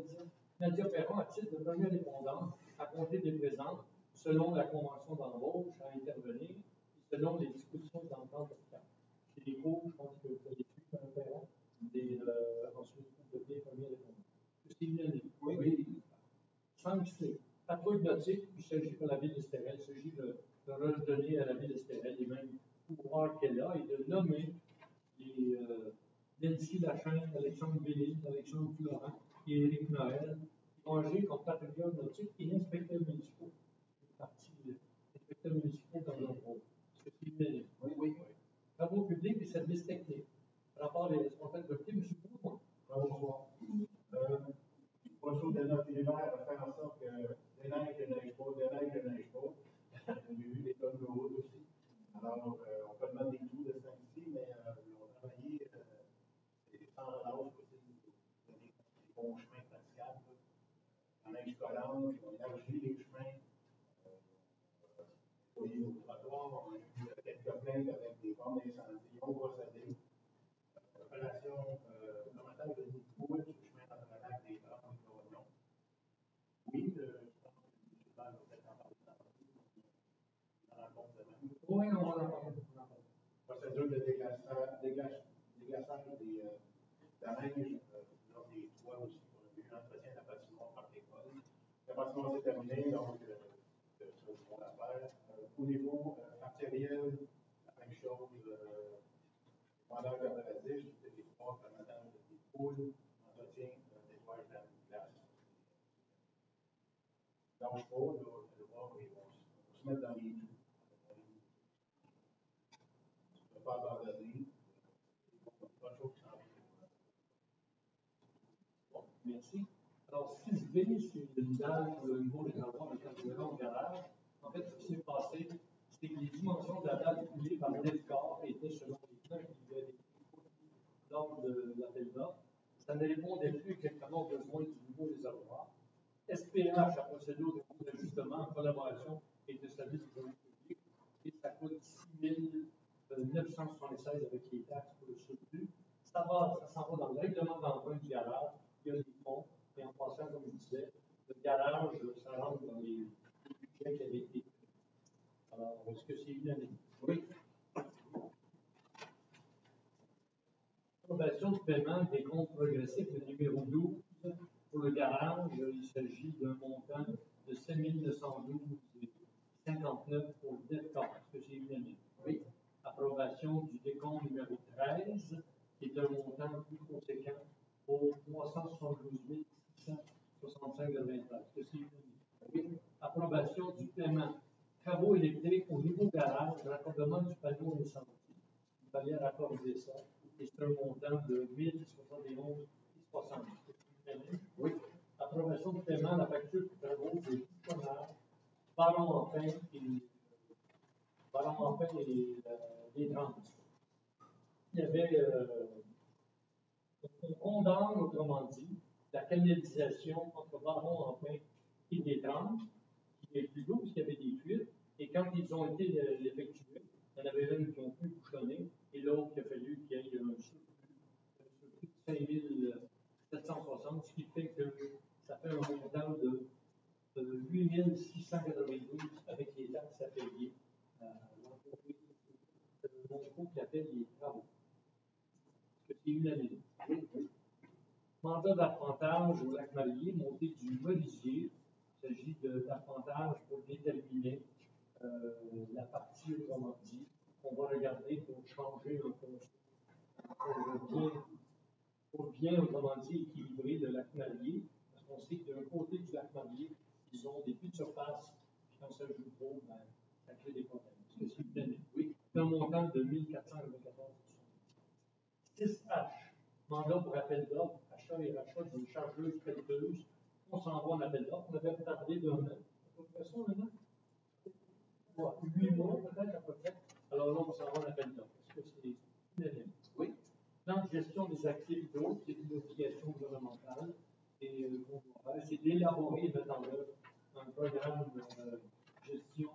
[SPEAKER 1] Nadia Perron à titre de première répondante à compter des présentes selon la convention d'embauche à intervenir et selon les dispositions d'entente locale. C'est des cours, je pense que vous avez suivi Mme Perron, ensuite vous devenez premier répondant. C'est une année. Oui. 5C. Patrouille nautique, il s'agit pour la ville d'Estérel, il s'agit de redonner à la ville d'Estérel les mêmes pouvoirs qu'elle a et de nommer les Nancy Lachaine, Alexandre Bélil, Alexandre Florent et Éric Noël, qui vont agir comme patrouilleurs nautiques et inspecteurs municipaux. Une partie inspecteurs municipaux dans leur rôle. C'est ce qui est oui. Travaux publics et services techniques. Rapport des responsables de M. Bourgoin.
[SPEAKER 2] Bonsoir. Bonjour de notre hiver à faire en sorte que des neiges ne neigent pas, des neiges ne neigent pas. J'ai vu les tonnes de route aussi. Alors, on peut demander des trous de ce temps-ci, mais on a travaillé sans relâche possible pour donner des bons chemins praticables. La neige collante, on a élargi les chemins. Nettoyé nos trottoirs, on a eu quelques plaintes avec des formes d'incendie, on procédé. Opération commentaire de Nicoule sur le chemin dans le lac des Grands et de Rognon. Oui, je pense que M. Blanc va peut-être en parler dans la rencontre demain.
[SPEAKER 1] Oui, on va en parler.
[SPEAKER 2] Procédure de déglaçage de la neige lors des toits aussi. On a eu l'entretien de la patinoire par l'école. La patinoire s'est terminée, donc c'est ce qu'on va faire. Au niveau artériel, la même chose. Pendant le garde-radis, j'étais des trois permettant des poules, entretien, nettoyage de la glace. Donc, je crois, là, le voir, ils vont se mettre dans les trous. Je ne peux pas abandonner. Pas de chose qui s'en vient.
[SPEAKER 1] Bon, merci. Alors, 6B, c'est une dalle pour le niveau des avoirs de carburant au garage. En fait, ce qui s'est passé, c'est que les dimensions de la dalle coulée par l'EFCAR étaient selon les plans qui avaient été lors de l'appel d'offres. Ça ne répondait plus exactement aux besoins du niveau des avoirs. SPH a procédé au ajustement en collaboration avec le service du domaine public et ça coûte 6 976 avec les taxes pour le surplus. Ça s'en va dans le règlement d'emprunt du garage, il y a des fonds, et en passant, comme je disais, le garage, ça rentre dans les budgets qui avaient été faits. Alors, est-ce que c'est une année? Oui. Approbation de paiement des comptes progressifs, le numéro 12. Pour le garage, il s'agit d'un montant de 7 912,59 pour le DEFCON. Est-ce que c'est unanime? Oui. Approbation du décompte numéro 13, qui est un montant plus conséquent pour 372 665,23. Est-ce que c'est unanime? Oui. Approbation du paiement travaux électriques au nouveau garage, raccordement du panneau incendie. fallait raccorder ça. Et c'est un montant de 1071,60.
[SPEAKER 2] Oui.
[SPEAKER 1] Approbation de paiement, la facture de travaux des fonctionnaires, Baron Empin et les trans. Il y avait, on condamne, autrement dit, la canalisation entre Baron Empin et les trans, qui est plus lourd parce qu'il y avait des fuites, et quand ils ont été effectués, il y en avait une qui ont pu bouchonner, et l'autre qui a fallu qu'il y ait un surplus de 5760, ce qui fait que ça fait un montant de 8692 avec les taxes à payer l'entreprise qui appelle les travaux. Parce que c'est unanime. Mandat d'arpentage au lac Marié, montée du Molisier. Il s'agit d'arpentage pour déterminer la partie, autrement dit, qu'on va regarder pour changer un concept pour bien, autrement dit, équilibrer le lac Marié. Parce qu'on sait que d'un côté du lac Marié, ils ont des puits de surface, puis quand ça joue trop, ben, ça crée des problèmes. Parce que c'est unanime. Oui, c'est un montant de 1494. 6H, mandat pour appel d'offres, achat et rachat d'une chargeuse pelleteuse. On s'envoie en appel d'offres. On avait retardé d'un an. On fait ça un an? 8 mois peut-être à peu près. Alors là, on s'envoie en appel d'offres. Est-ce que c'est unanime?
[SPEAKER 2] Oui.
[SPEAKER 1] Plan de gestion des actifs d'eau, c'est une obligation gouvernementale. Et qu'on doit faire, c'est d'élaborer et mettre en œuvre un programme de gestion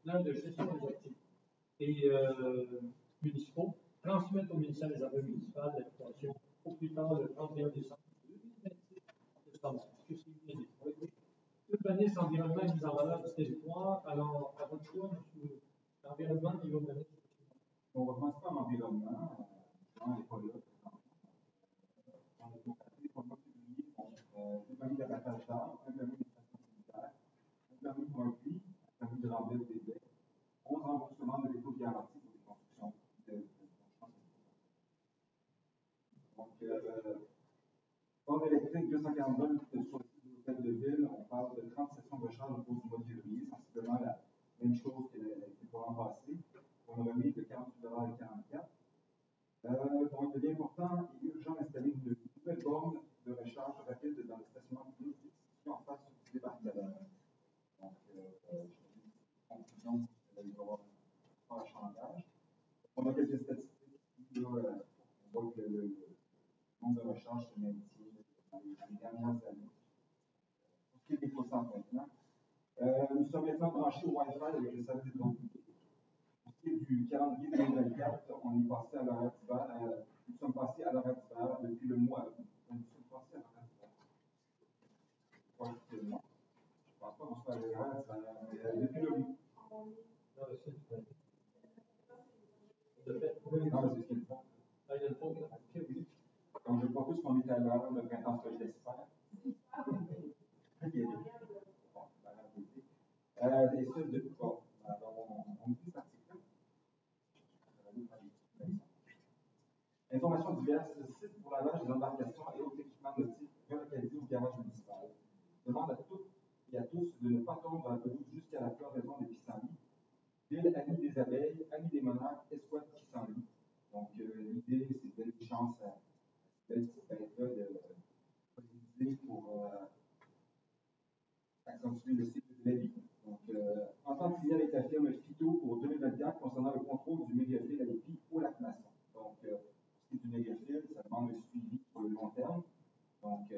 [SPEAKER 1] plan de gestion des actifs et municipaux, transmettre au ministère des Affaires municipales l'application au plus tard le 31 décembre 2026. Est-ce que c'est unanime? Urbanisme, environnement et mise en valeur du territoire. Alors, à votre choix, monsieur, l'environnement et l'urbanisme.
[SPEAKER 3] On va commencer par l'environnement. Jean n'est pas là. On a constaté qu'on a publié un permis d'abattage d'arbres, un permis d'extraction sanitaire, un permis pour un puits, un permis de rembler des baies, 11 remboursements de dépôt de garantie pour les constructions de donc, bord électrique 240 volts sur le site de l'hôtel de ville, on parle de 30 sessions de recharge au cours du mois de février, sensiblement la même chose que pour l'an passé, pour une remise de 48,44 $. Donc, il est important et urgent d'installer une nouvelle borne de recharge rapide dans le stationnement public en face du débarcadère. Donc, conclusion, il va y avoir un achalandage. On a quelques statistiques ici, là, on voit que le nombre de recharge se maintient dans les dernières années. Pour ce qui est des puissances maintenant, nous sommes maintenant branchés au Wi-Fi avec le service des comptes publics. Pour ce qui est du calendrier 2024, on est passé à l'horaire d'hiver, nous sommes passés à l'horaire d'hiver depuis le mois août. Nous sommes passés à l'horaire d'hiver. Pas officiellement. Je ne pense pas qu'on soit à l'horaire d'hiver, mais depuis le mois. Non, mais c'est ce qu'ils font.
[SPEAKER 1] Ah, il y a une faute là. Oui.
[SPEAKER 3] Donc, je propose qu'on est à l'heure de printemps, ce que j'espère. Très bien. Bon, et ça, depuis, bon, alors, on dit cet article. Informations diverses, site pour lavage des embarcations et autres équipements nautiques relocalisés au garage municipal. Demande à toutes et à tous de ne pas tomber dans la pelouse jusqu'à la floraison des pissenlits. Ville Amie des abeilles, Amie des monarques, escouade pissenlits. Donc, l'idée, c'est de donner une chance à cette bête-là de polliniser pour accentuer le cycle de la vie. Donc, entente signée avec la firme Phyto pour 2024 concernant le contrôle du mégafile à l'épi au lac Masson. Donc, pour ce qui est du mégafile, ça demande un suivi sur le long terme. Donc,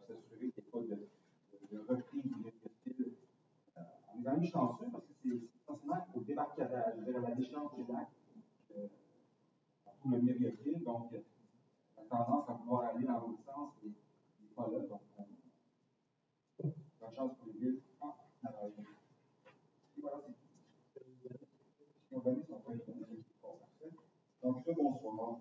[SPEAKER 3] s'assurer qu'il n'y ait pas de reprise du mégafile. On est quand même chanceux parce que c'est essentiellement au débarcadère, vers la décharge du lac, pour le mégafile. Donc, la tendance à pouvoir aller dans l'autre sens n'est pas là. Donc, bonne chance pour les villes en arrière. Voilà, c'est tout. Les urbanistes sont pas urbanistes. Donc, ça, bonsoir.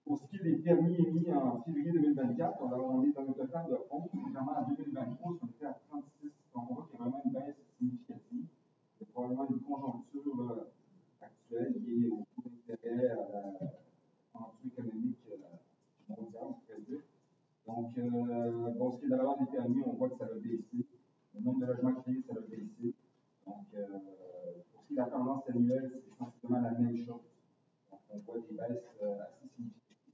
[SPEAKER 3] Pour ce qui est des permis émis en février 2024, alors on est dans un total de 11, vraiment en 2023, on était à 36. Donc, on voit qu'il y a vraiment une baisse significative. C'est probablement une conjoncture là, actuelle liée au coût d'intérêt, à la conjoncture économique mondiale, on pourrait dire. Donc, Donc, bon, ce qui est de la valeur des permis, on voit que ça va baisser. Le nombre de logements créés, ça va baisser. Donc, pour ce qui est de la tendance annuelle, c'est sensiblement la même chose. Donc, on voit des baisses assez significatives.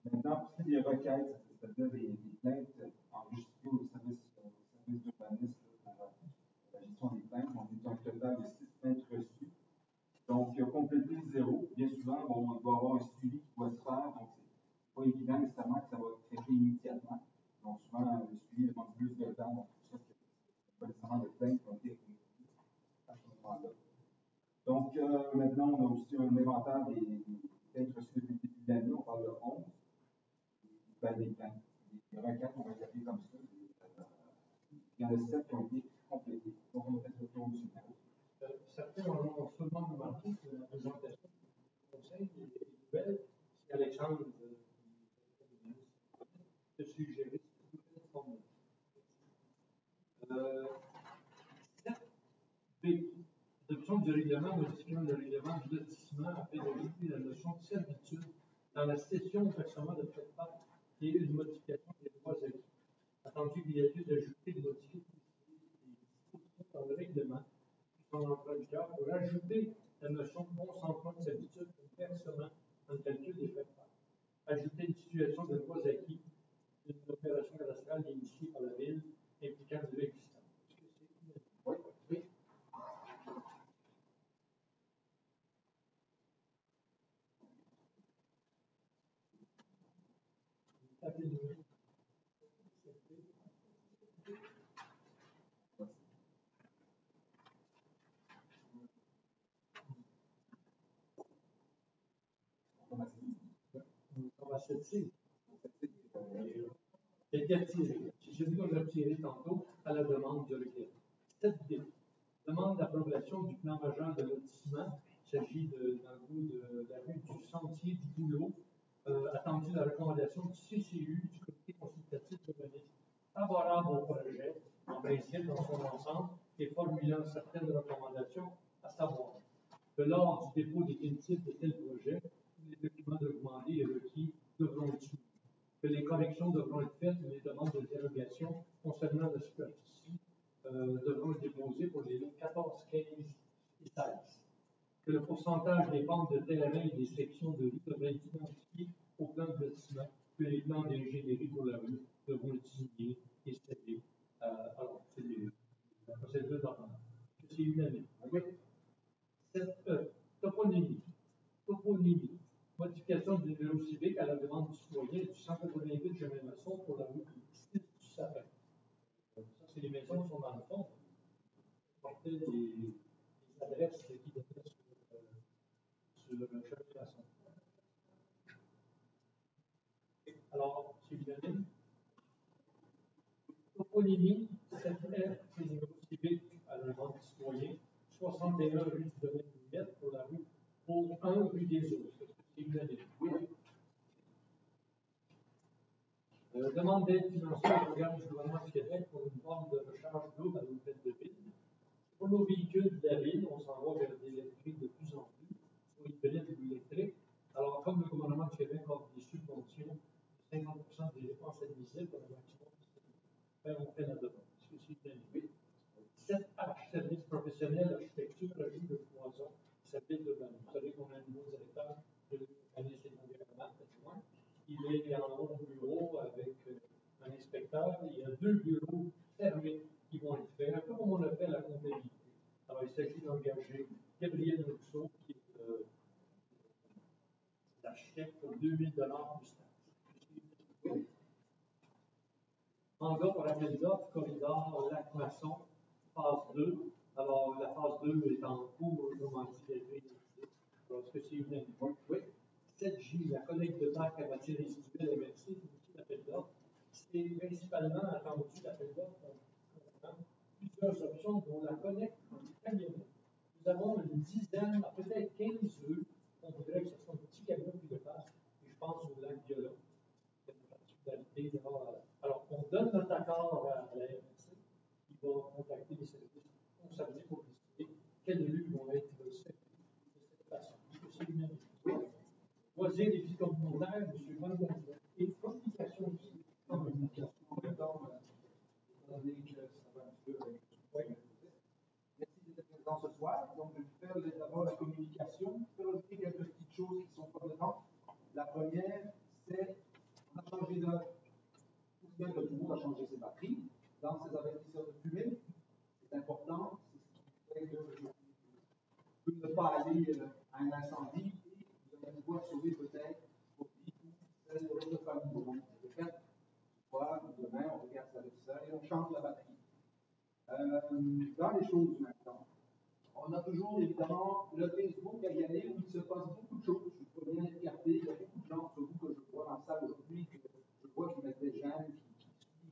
[SPEAKER 3] Maintenant, pour ce qui est des requêtes, c'est-à-dire des plaintes enregistrées au service d'urbanisme pour la gestion des plaintes, on est un total de 6 plaintes reçues. Donc, compléter 0, bien souvent, bon, on doit avoir un suivi qui doit se faire. Donc, c'est pas évident nécessairement que ça va être traité immédiatement. Donc, souvent, le suivi demande plus de temps. Donc, c'est pour ça que pas nécessairement de plaintes qui ont été réunies à ce moment-là. Donc, maintenant, on a aussi un inventaire des plaintes reçues depuis le début de l'année. On parle de 11. Ben, des plaintes. Des requêtes, on va les appeler comme ça. Il y en a 7 qui ont été complétées. Donc, on a fait le tour du numéro.
[SPEAKER 1] Certains ont seulement remarqué que la présentation du conseil est nouvelle. C'est Alexandre de suggérer cette formule. L'adoption du règlement modifiant le règlement du lotissement afin d'ajouter la notion de servitude dans la cession au versement de prête-part et une modification des droits acquis. Attendu qu'il y a lieu d'ajouter de modifier les dispositions dans le règlement son emprunteur pour ajouter la notion de consentement de servitude au versement dans le calcul des prête-part. Ajouter une situation de droits acquis d'une opération cadastrale initiée par la ville impliquant de l'existant.
[SPEAKER 3] Oui, oui.
[SPEAKER 1] On va se tirer. C'est retiré. J'ai dit qu'on l'a retiré tantôt à la demande du requérant. 7B. Demande d'approbation du plan majeur de lotissement. Il s'agit dans le bout de la rue du Sentier du Boulot. Attendu la recommandation du CCU, du comité consultatif urbaniste, favorable au projet, en principe dans son ensemble, et formulant certaines recommandations, à savoir que lors du dépôt définitif de tel projet, les documents demandés et requis devront être soumis, que les corrections devront être faites et les demandes de dérogation concernant la superficie devront être déposées pour les lots 14, 15 et 16. Que le pourcentage des pentes de terrain et des sections de rue devrait être identifié au plan de lotissement, que les plans d'ingénierie pour la rue devront être signés et cédés. Alors, c'est la procédure normale. C'est unanime. Oui. Cette toponymie. Modification du numéro civique à la demande du citoyen du 188 Chemin Masson pour la rue du Sapin. Ça, c'est les maisons qui sont dans le fond. Porter des adresses qui donnaient sur le chemin Masson. Alors, c'est unanime. Toponymie, cette F, c'est le numéro civique à la demande du citoyen. 61 rue du domaine Louillette pour la rue, pour 1 rue des Eaux. C'est unanime. Oui. Demande d'aide financière au programme du gouvernement du Québec pour une forme de recharge double à l'hôtel de ville. Pour nos véhicules de la ville, on s'en va vers des électriques de plus en plus, soit hybrides ou électriques. Alors, comme le gouvernement du Québec offre des subventions de 50% des dépenses admissibles pour le maximum, on fait la demande. Est-ce que c'est unanime? 7H, service professionnel, architecture, revue de cloison, service de banque. Vous savez qu'on a un nouveau directeur de l'urbanisme et de l'environnement, il est en haut bureau avec un inspecteur. Il y a 2 bureaux fermés qui vont être faits, un peu comme on a fait la comptabilité. Alors, il s'agit d'engager Gabriel Rousseau, qui est l'architecte pour 2 000 plus taxes. Mandat pour appel d'offres, corridor, Lac-Masson, phase 2. Alors, la phase 2 est en cours, autrement dit, alors, est-ce que c'est unanime? Oui. 7J, la collecte de bacs à matière résiduelle MRC, c'est aussi l'appel d'offres. C'est principalement attendu l'appel d'offres. On a plusieurs options dont la collecte en camionnette. Nous avons une dizaine, peut-être 15 rues. On voudrait que ce soit un petit camion qui le fasse. Et je pense au lac Viola. C'est une particularité. Alors, on donne notre accord à la MRC. Il va contacter les services concernés pour décider quelles rues vont être servies de cette façon. Est-ce que c'est unanime? Oui. Loisirs et vie communautaire, M. Van et communication
[SPEAKER 4] changer ses batteries. Dans ces avertisseurs de fumée, c'est important, c'est ce qui fait que vous ne pouvez pas aller à un incendie et vous allez pouvoir sauver peut-être votre vie ou celle de votre famille. Donc, le fait, demain, on regarde cet avertisseur et on change la batterie. Dans les choses maintenant, on a toujours évidemment le Facebook à y aller où il se passe beaucoup de choses. Je peux bien regarder, il y a beaucoup de gens sur vous que je vois dans la salle aujourd'hui, que je vois qui mettent des j'aime, qui suivent.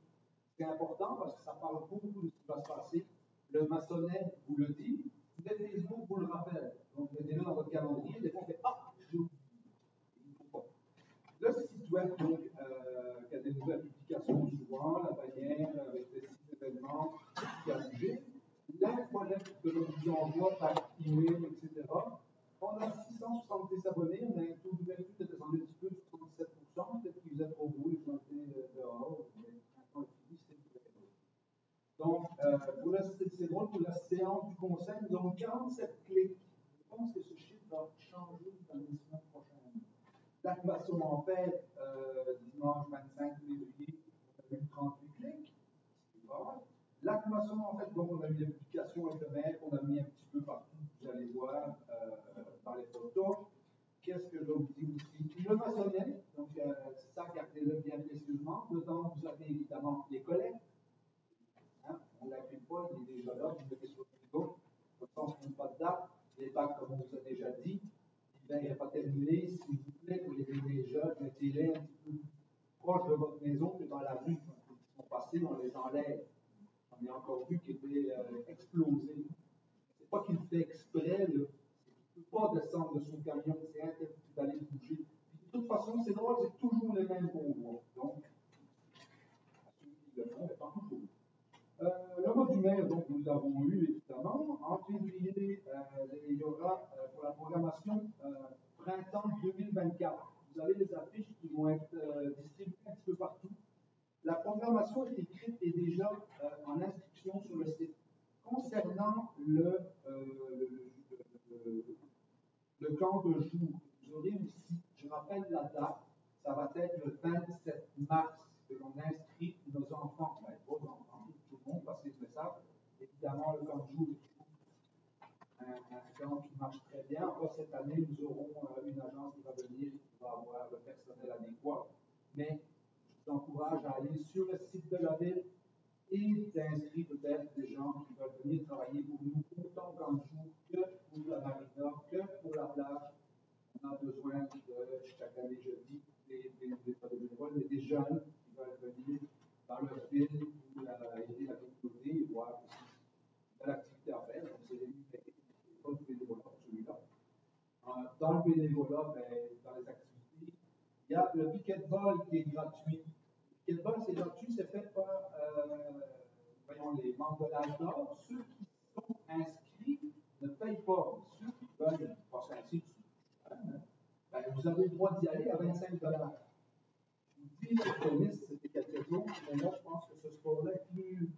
[SPEAKER 4] C'est important parce que ça parle beaucoup de ce qui va se passer. Le maçonnet vous le dit, le Facebook vous le rappelle. Donc mettez-le dans votre calendrier, des fois on fait ah, j'ai oublié. Le site web, donc, qui a des nouvelles publications souvent, la bannière avec des sites d'événements qui a bougé. L'infolette que je vous envoie par email, etc. On a 670 abonnés, on a un taux d'ouverture qui est descendu un petit peu de 77%, peut-être qu'ils êtes trop beaux, ils ont été dehors, mais quand ils finissent, c'est tout. Donc, c'est drôle, pour la séance du conseil, nous avons 47 clics. Je pense que ce chiffre va changer dans les semaines prochaines. L'activation en fait, dimanche 25 février, on a eu 38 clics, c'est pas mal. L'activation en fait, donc on a mis les publications avec le mail, on a mis un petit peu partout, vous allez voir dans les photos. Qu'est-ce que je vous dis aussi? Le maçonnet, donc c'est ça, gardez-le bien précieusement. Dedans, vous avez évidemment les collectes. Hein, on ne l'appuie pas, il est déjà là, vous mettez sur le frigo. De toute façon, on n'a pas de date. Les packs, comme on vous a déjà dit, l'hiver n'est pas terminé. S'il vous plaît, pour les déjà, mettez-les un petit peu proche de votre maison que dans la rue. Quand ils sont passés, on les enlève. On a encore vu qu'il était explosé. C'est pas qu'il le fait exprès, c'est qu'il ne peut pas descendre de son camion, c'est interdit d'aller bouger. De toute façon, c'est drôle, c'est toujours les mêmes qu'on voit. Donc, à ceux qui le font, pas toujours. Le modulaire, donc, nous l'avons eu évidemment. En février, il y aura pour la programmation printemps 2024. Vous avez les affiches qui vont être distribuées un petit peu partout. La programmation est écrite et déjà en inscription sur le site. Concernant le camp de jour, vous aurez aussi, je rappelle la date, ça va être le 27 mars que l'on inscrit nos enfants, vos enfants, tout le monde, passez ce message. Évidemment, le camp de jour est un camp qui marche très bien. Encore cette année, nous aurons une agence qui va venir et qui va avoir le personnel adéquat. Mais je vous encourage à aller sur le site de la ville et d'inscrire peut-être des gens qui veulent venir travailler pour nous, autant qu'en jour que pour la marina, que pour la plage. On a besoin de, chaque année, je dis, pas des bénévoles, mais des jeunes qui veulent venir dans leur ville pour aider la communauté et voir aussi de l'activité à faire. Donc, c'est pas du bénévolat pour celui-là. Dans le bénévolat, dans les activités, il y a le piquet-ball qui est gratuit. Le piquet-ball, c'est gratuit, c'est fait par les membres de l'âge d'or. Ceux qui sont inscrits ne payent pas. Ceux qui veulent passer ainsi dessus, vous avez le droit d'y aller à 25 $. Je vous dis, le tennis, c'était quelques jours, mais là, je pense que ce sport-là est plus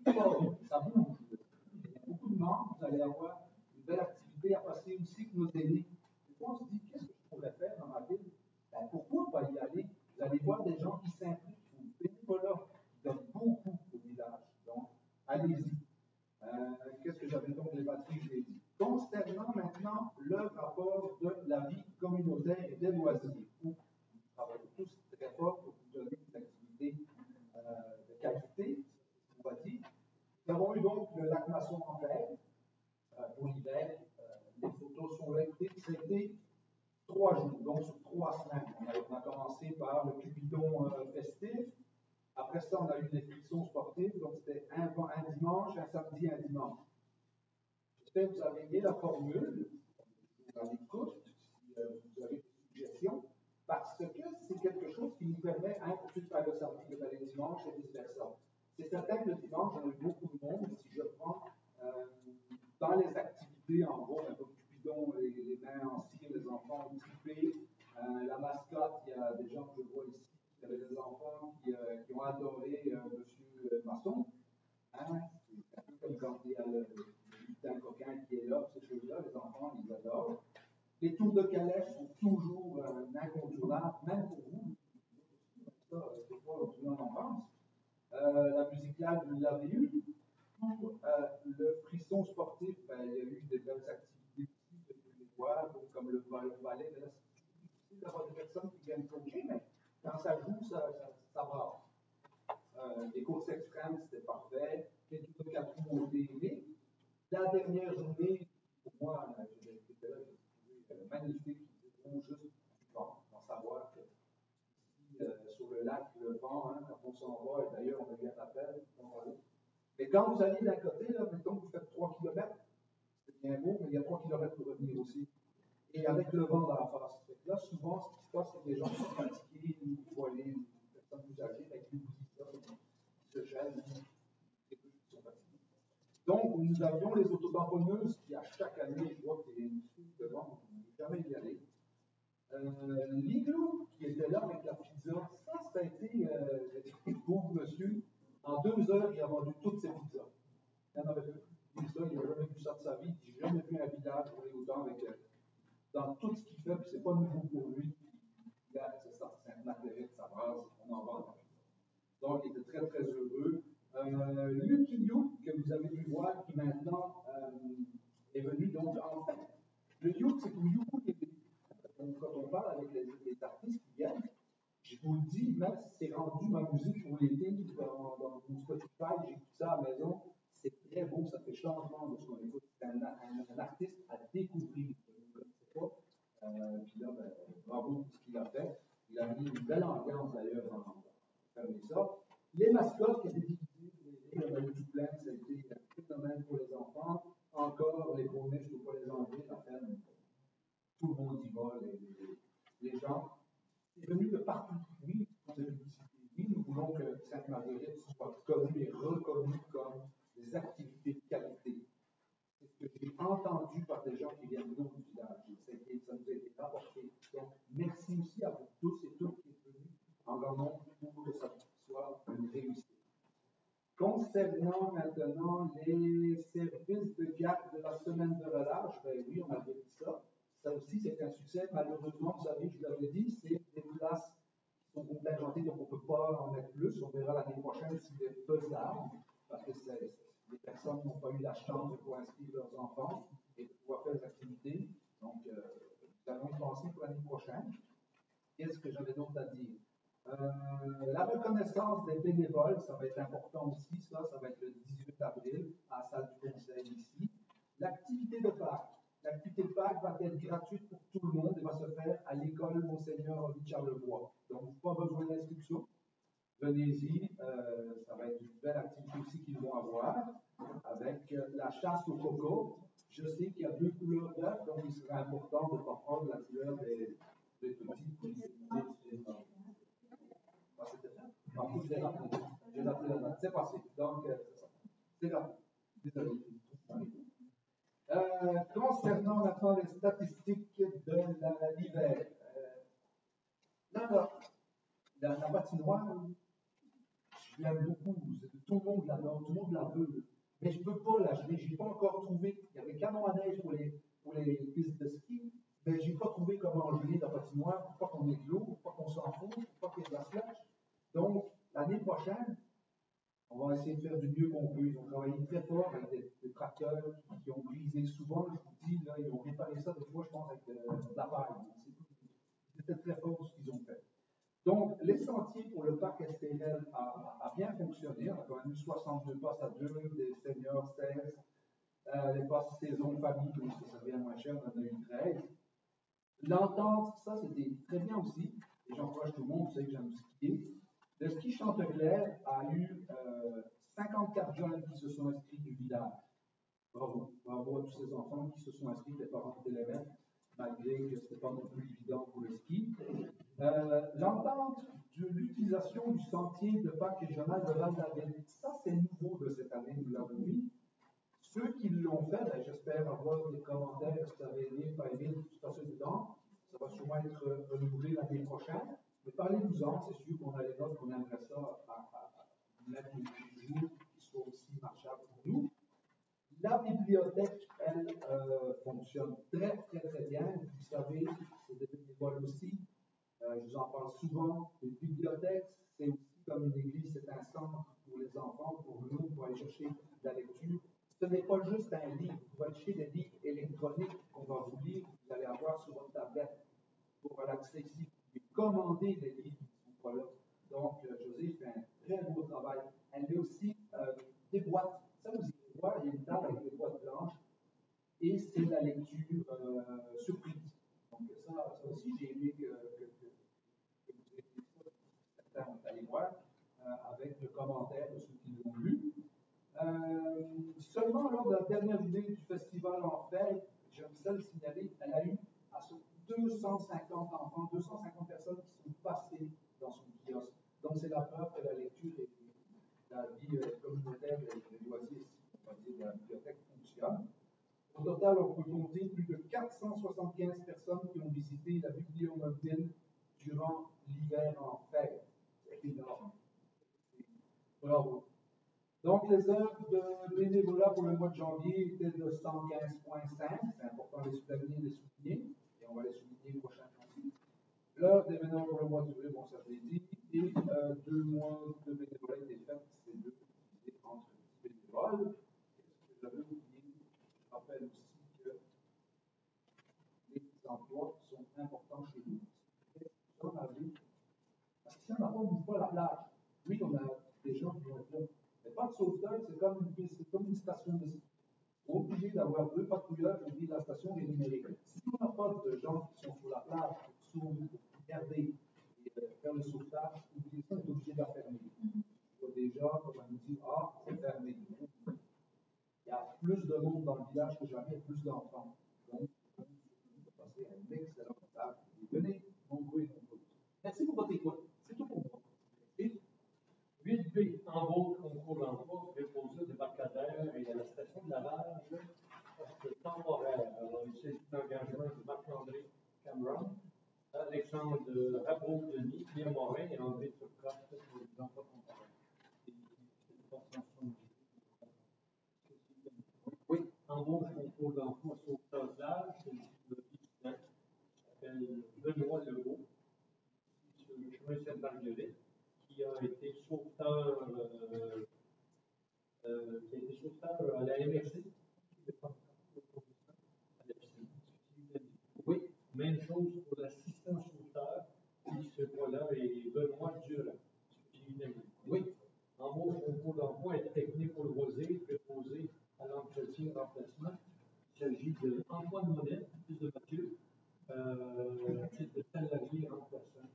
[SPEAKER 4] fort. Ça bouge. Il y a beaucoup de membres, vous allez avoir une belle activité à passer aussi que nos aînés. Et puis on se dit, qu'est-ce que je pourrais faire dans ma ville? Pourquoi pas y aller? Vous allez voir des gens qui s'impliquent au bénévolat, qui donnent beaucoup au village. Donc, allez-y. Qu'est-ce que j'avais donc les batteries, je l'ai dit. Concernant maintenant le rapport de la vie communautaire et des loisirs, où nous travaillons tous très fort pour vous donner des activités de qualité, on va dire. Nous avons eu donc le lac Masson en fer pour l'hiver. Les photos sont là. C'était 3 jours, donc sur 3 semaines. On a commencé par le Cupidon festif. Après ça, on a eu des frictions sportives. Donc, c'était un dimanche, un samedi, un dimanche. J'espère que vous avez aimé la formule. Vous en écoute, si vous avez des suggestions. Parce que c'est quelque chose qui nous permet, tout de faire le samedi, de aller dimanche et vice-versa. C'est certain que le dimanche, on a eu beaucoup de monde. Si je prends dans les activités, en gros, un peu Cupidon, les mains en cire, les enfants occupés, la mascotte, il y a des gens que je vois ici. Il y avait des enfants qui ont adoré M. Masson. Hein? C'est un peu comme quand il y a le lutin coquin qui est là, ces choses-là, les enfants, ils adorent. Les tours de calèche sont toujours incontournables, même pour vous. Ça, des fois, on en pense. Pascal, vous l'avez eu. Pour le frisson sportif, ben, il y a eu des belles activités aussi de tous les voir, comme le ballet. Mais là, c'est difficile d'avoir des personnes qui viennent coacher, mais quand ça joue, ça va. Les courses extrêmes, c'était parfait. Les deux quatre roues ont été aimés. La dernière journée, pour moi, j'étais là, j'ai trouvé magnifique. Il faut juste du vent, en savoir que sur le lac, le vent, hein, quand on s'en va, et d'ailleurs, on a eu un appel, on va aller. Mais quand vous allez d'un côté, là, mettons que vous faites 3 km, c'est bien beau, mais il y a 3 km pour revenir aussi. Et avec le vent dans la face. Là, souvent, ce qui se passe, c'est que les gens sont fatigués, ou voilés, ou des personnes plus âgées, avec qui ça, qui se gênent, et qui sont fatigués. Donc, nous avions les autotamponneuses qui, à chaque année, je vois qu'il y a une suite de vent, on ne jamais y aller. L'igloo qui était là avec la pizza, ça a été pauvre monsieur. En 2 heures, il a vendu toutes ses pizzas. Il n'en avait plus. Pizza, il n'a jamais vu ça de sa vie. Il n'a jamais vu un village rouler autant avec dans tout ce qu'il fait, puis c'est pas nouveau pour lui. C'est ça, c'est un athlète de sa base, on en vend. Donc, il était très, très heureux. Lucky Luke, que vous avez pu voir, qui maintenant est venu. Donc, en fait, le Luke, c'est que Luke, quand on parle avec les artistes qui viennent, je vous le dis, même si c'est rendu ma musique pour l'été, dans mon Spotify, j'écoute ça à la maison, c'est très beau, ça fait changement de ce qu'on écoute. C'est un artiste à découvrir. Je ne le connaissais pas. Puis là, ben, bravo pour ce qu'il a fait. Il a mis une belle ambiance d'ailleurs dans fermer ça. Les mascottes qui étaient divisées, le maillot tout plein, ça a été un phénomène pour les enfants. Encore, les bonnets, je ne peux pas les enlever, la ferme. Tout le monde y va, les gens. C'est venu de partout. Oui, nous voulons que Sainte-Marguerite soit connue et reconnue comme des activités de qualité. C'est ce que j'ai entendu par des gens qui viennent de notre village. Ça nous a été rapporté. Donc, merci aussi à vous tous et toutes qui êtes venus en grand nombre pour que ça soit une réussite. Concernant maintenant les services de garde de la semaine de relâche, ben oui, on avait dit ça. Ça aussi, c'est un succès. Malheureusement, vous savez, je vous l'avais dit, c'est des places qui sont contingentées, donc on ne peut pas en mettre plus. On verra l'année prochaine s'il est faisable, parce que les personnes n'ont pas eu la chance de pouvoir inscrire leurs enfants et de pouvoir faire des activités. Donc, nous allons y penser pour l'année prochaine. Qu'est-ce que j'avais d'autre à dire? La reconnaissance des bénévoles, ça va être important aussi, ça va être le 18 avril à la salle du conseil ici. L'activité de Pâques. L'activité de Pâques va être gratuite pour tout le monde et va se faire à l'école Monseigneur Henri Charlevoix. Donc, pas besoin d'inscription. Venez-y, ça va être une belle activité aussi qu'ils vont avoir, avec la chasse au coco. Je sais qu'il y a 2 couleurs d'œufs, donc il serait important de ne pas prendre la couleur des petits. J'ai rappelé la date. C'est passé. Donc, c'est rapide. Désolé. Concernant maintenant les statistiques de l'hiver. La patinoire, je l'aime beaucoup. Tout le monde l'adore, tout le monde la veut. Mais je ne peux pas la geler. Je n'ai pas encore trouvé. Il y avait canon à neige pour les pistes de ski, mais je n'ai pas trouvé comment geler la patinoire pour pas qu'on ait de l'eau, pour pas qu'on s'en fout, pour pas qu'il y ait de la slush. Donc, l'année prochaine, on va essayer de faire du mieux qu'on peut. Ils ont travaillé très fort avec des tracteurs qui ont brisé souvent. Je vous dis, là, ils ont réparé ça des fois, je pense, avec de la paille. C'était très fort ce qu'ils ont fait. Donc, les sentiers pour le parc STL a bien fonctionné. On a quand même eu 62 passes à 2, des seniors 16. Les passes saison famille, parce que ça devient moins cher, on en a eu 13. L'entente, ça c'était très bien aussi. Et j'encourage tout le monde, vous savez que j'aime skier. Le ski Chanteglaire a eu 54 jeunes qui se sont inscrits du village. Bravo. Bravo à tous ces enfants qui se sont inscrits, les parents d'élèves, malgré que ce n'était pas non plus évident pour le ski. L'entente de l'utilisation du sentier de parc régional de Val-d'Aville, ça c'est nouveau de cette année, nous l'avons vu. Ceux qui l'ont fait, ben, j'espère avoir des commentaires, si vous avez aimé, pas aimé, tout se passer dedans. Ça va sûrement être renouvelé l'année prochaine. Mais parlez-nous-en, c'est sûr qu'on a les notes, qu'on aimerait ça à mettre des jours qui soient aussi marchables pour nous. La bibliothèque, elle, fonctionne très, très, très bien. Vous savez, c'est des bénévoles aussi. Je vous en parle souvent. Une bibliothèque, c'est aussi comme une église, c'est un centre pour les enfants, pour nous, pour aller chercher de la lecture. Ce n'est pas juste un livre. Vous pouvez acheter des livres électroniques qu'on va vous lire, vous allez avoir sur votre tablette pour l'accès ici. Vous pouvez commander des livres qui ne sont pas là. Donc, José fait un très beau travail. Elle met aussi des boîtes. Ça, vous allez voir, il y a une table avec des boîtes blanches et c'est la lecture surprise. Donc, ça aussi, j'ai aimé que vous ayez ça, certains vont aller voir, avec le commentaire de ceux qui l'ont lu. Seulement lors de la dernière journée du festival en fait, j'aime ça le signaler, elle a eu à ce 250 enfants, 250 personnes qui sont passées dans son kiosque. Donc, c'est la preuve que la lecture et la vie communautaire des loisirs, on va dire, de la bibliothèque fonctionne. Au total, on peut compter plus de 475 personnes qui ont visité la bibliomobile durant l'hiver en fête. C'est énorme. Bravo. Donc, les heures de bénévolat pour le mois de janvier étaient de 115,5. C'est important de les souligner, et on va les souligner prochainement aussi. L'heure des bénévoles pour le mois de juillet, bon, ça je l'ai dit, et 2 mois de bénévolat étaient faits, c'est 2 entre bénévoles. Qu'est-ce que j'avais oublié? Je rappelle aussi que les emplois sont importants chez nous. Parce que si on n'a pas, on ne bouge pas la plage. Oui, on a des gens qui vont être là. Mais pas de sauveteur, c'est comme une station de ski. On est obligé d'avoir 2 patrouilleurs qui ouvrent la station et numérique. Si on n'a pas de gens qui sont sur la plage pour sauver, pour garder et faire le sauvetage, oubliez ça, on est obligé de la fermer. Il y a des gens qui vont nous dire ah, c'est fermé. Il y a plus de monde dans le village que jamais, plus d'enfants. Donc, on peut passer un excellent message. Venez, nombreux et nombreux. Merci pour votre écoute. C'est tout pour moi.
[SPEAKER 1] 8B, embauche, concours d'emploi, déposer des débarcadère et à la station de lavage, poste temporaire. Alors, il s'agit d'engagement de Marc-André Cameron, Alexandre Rabault-Denis, Pierre Morin et André Turcotte pour les emplois temporaires. Oui, embauche, concours d'emploi, sauvetage, c'est le président qui s'appelle Benoît Legault, sur le chemin Sainte-Marguerite, qui a été sauveteur à la MRC. Oui, même chose pour l'assistant sauveteur qui se voit là et Benoît Durand. Oui, embauche concours d'emploi et technique pour loisir, préposé à l'entretien remplacement. Il s'agit de Antoine Monnet, fils de Mathieu, titre de salarié remplaçant.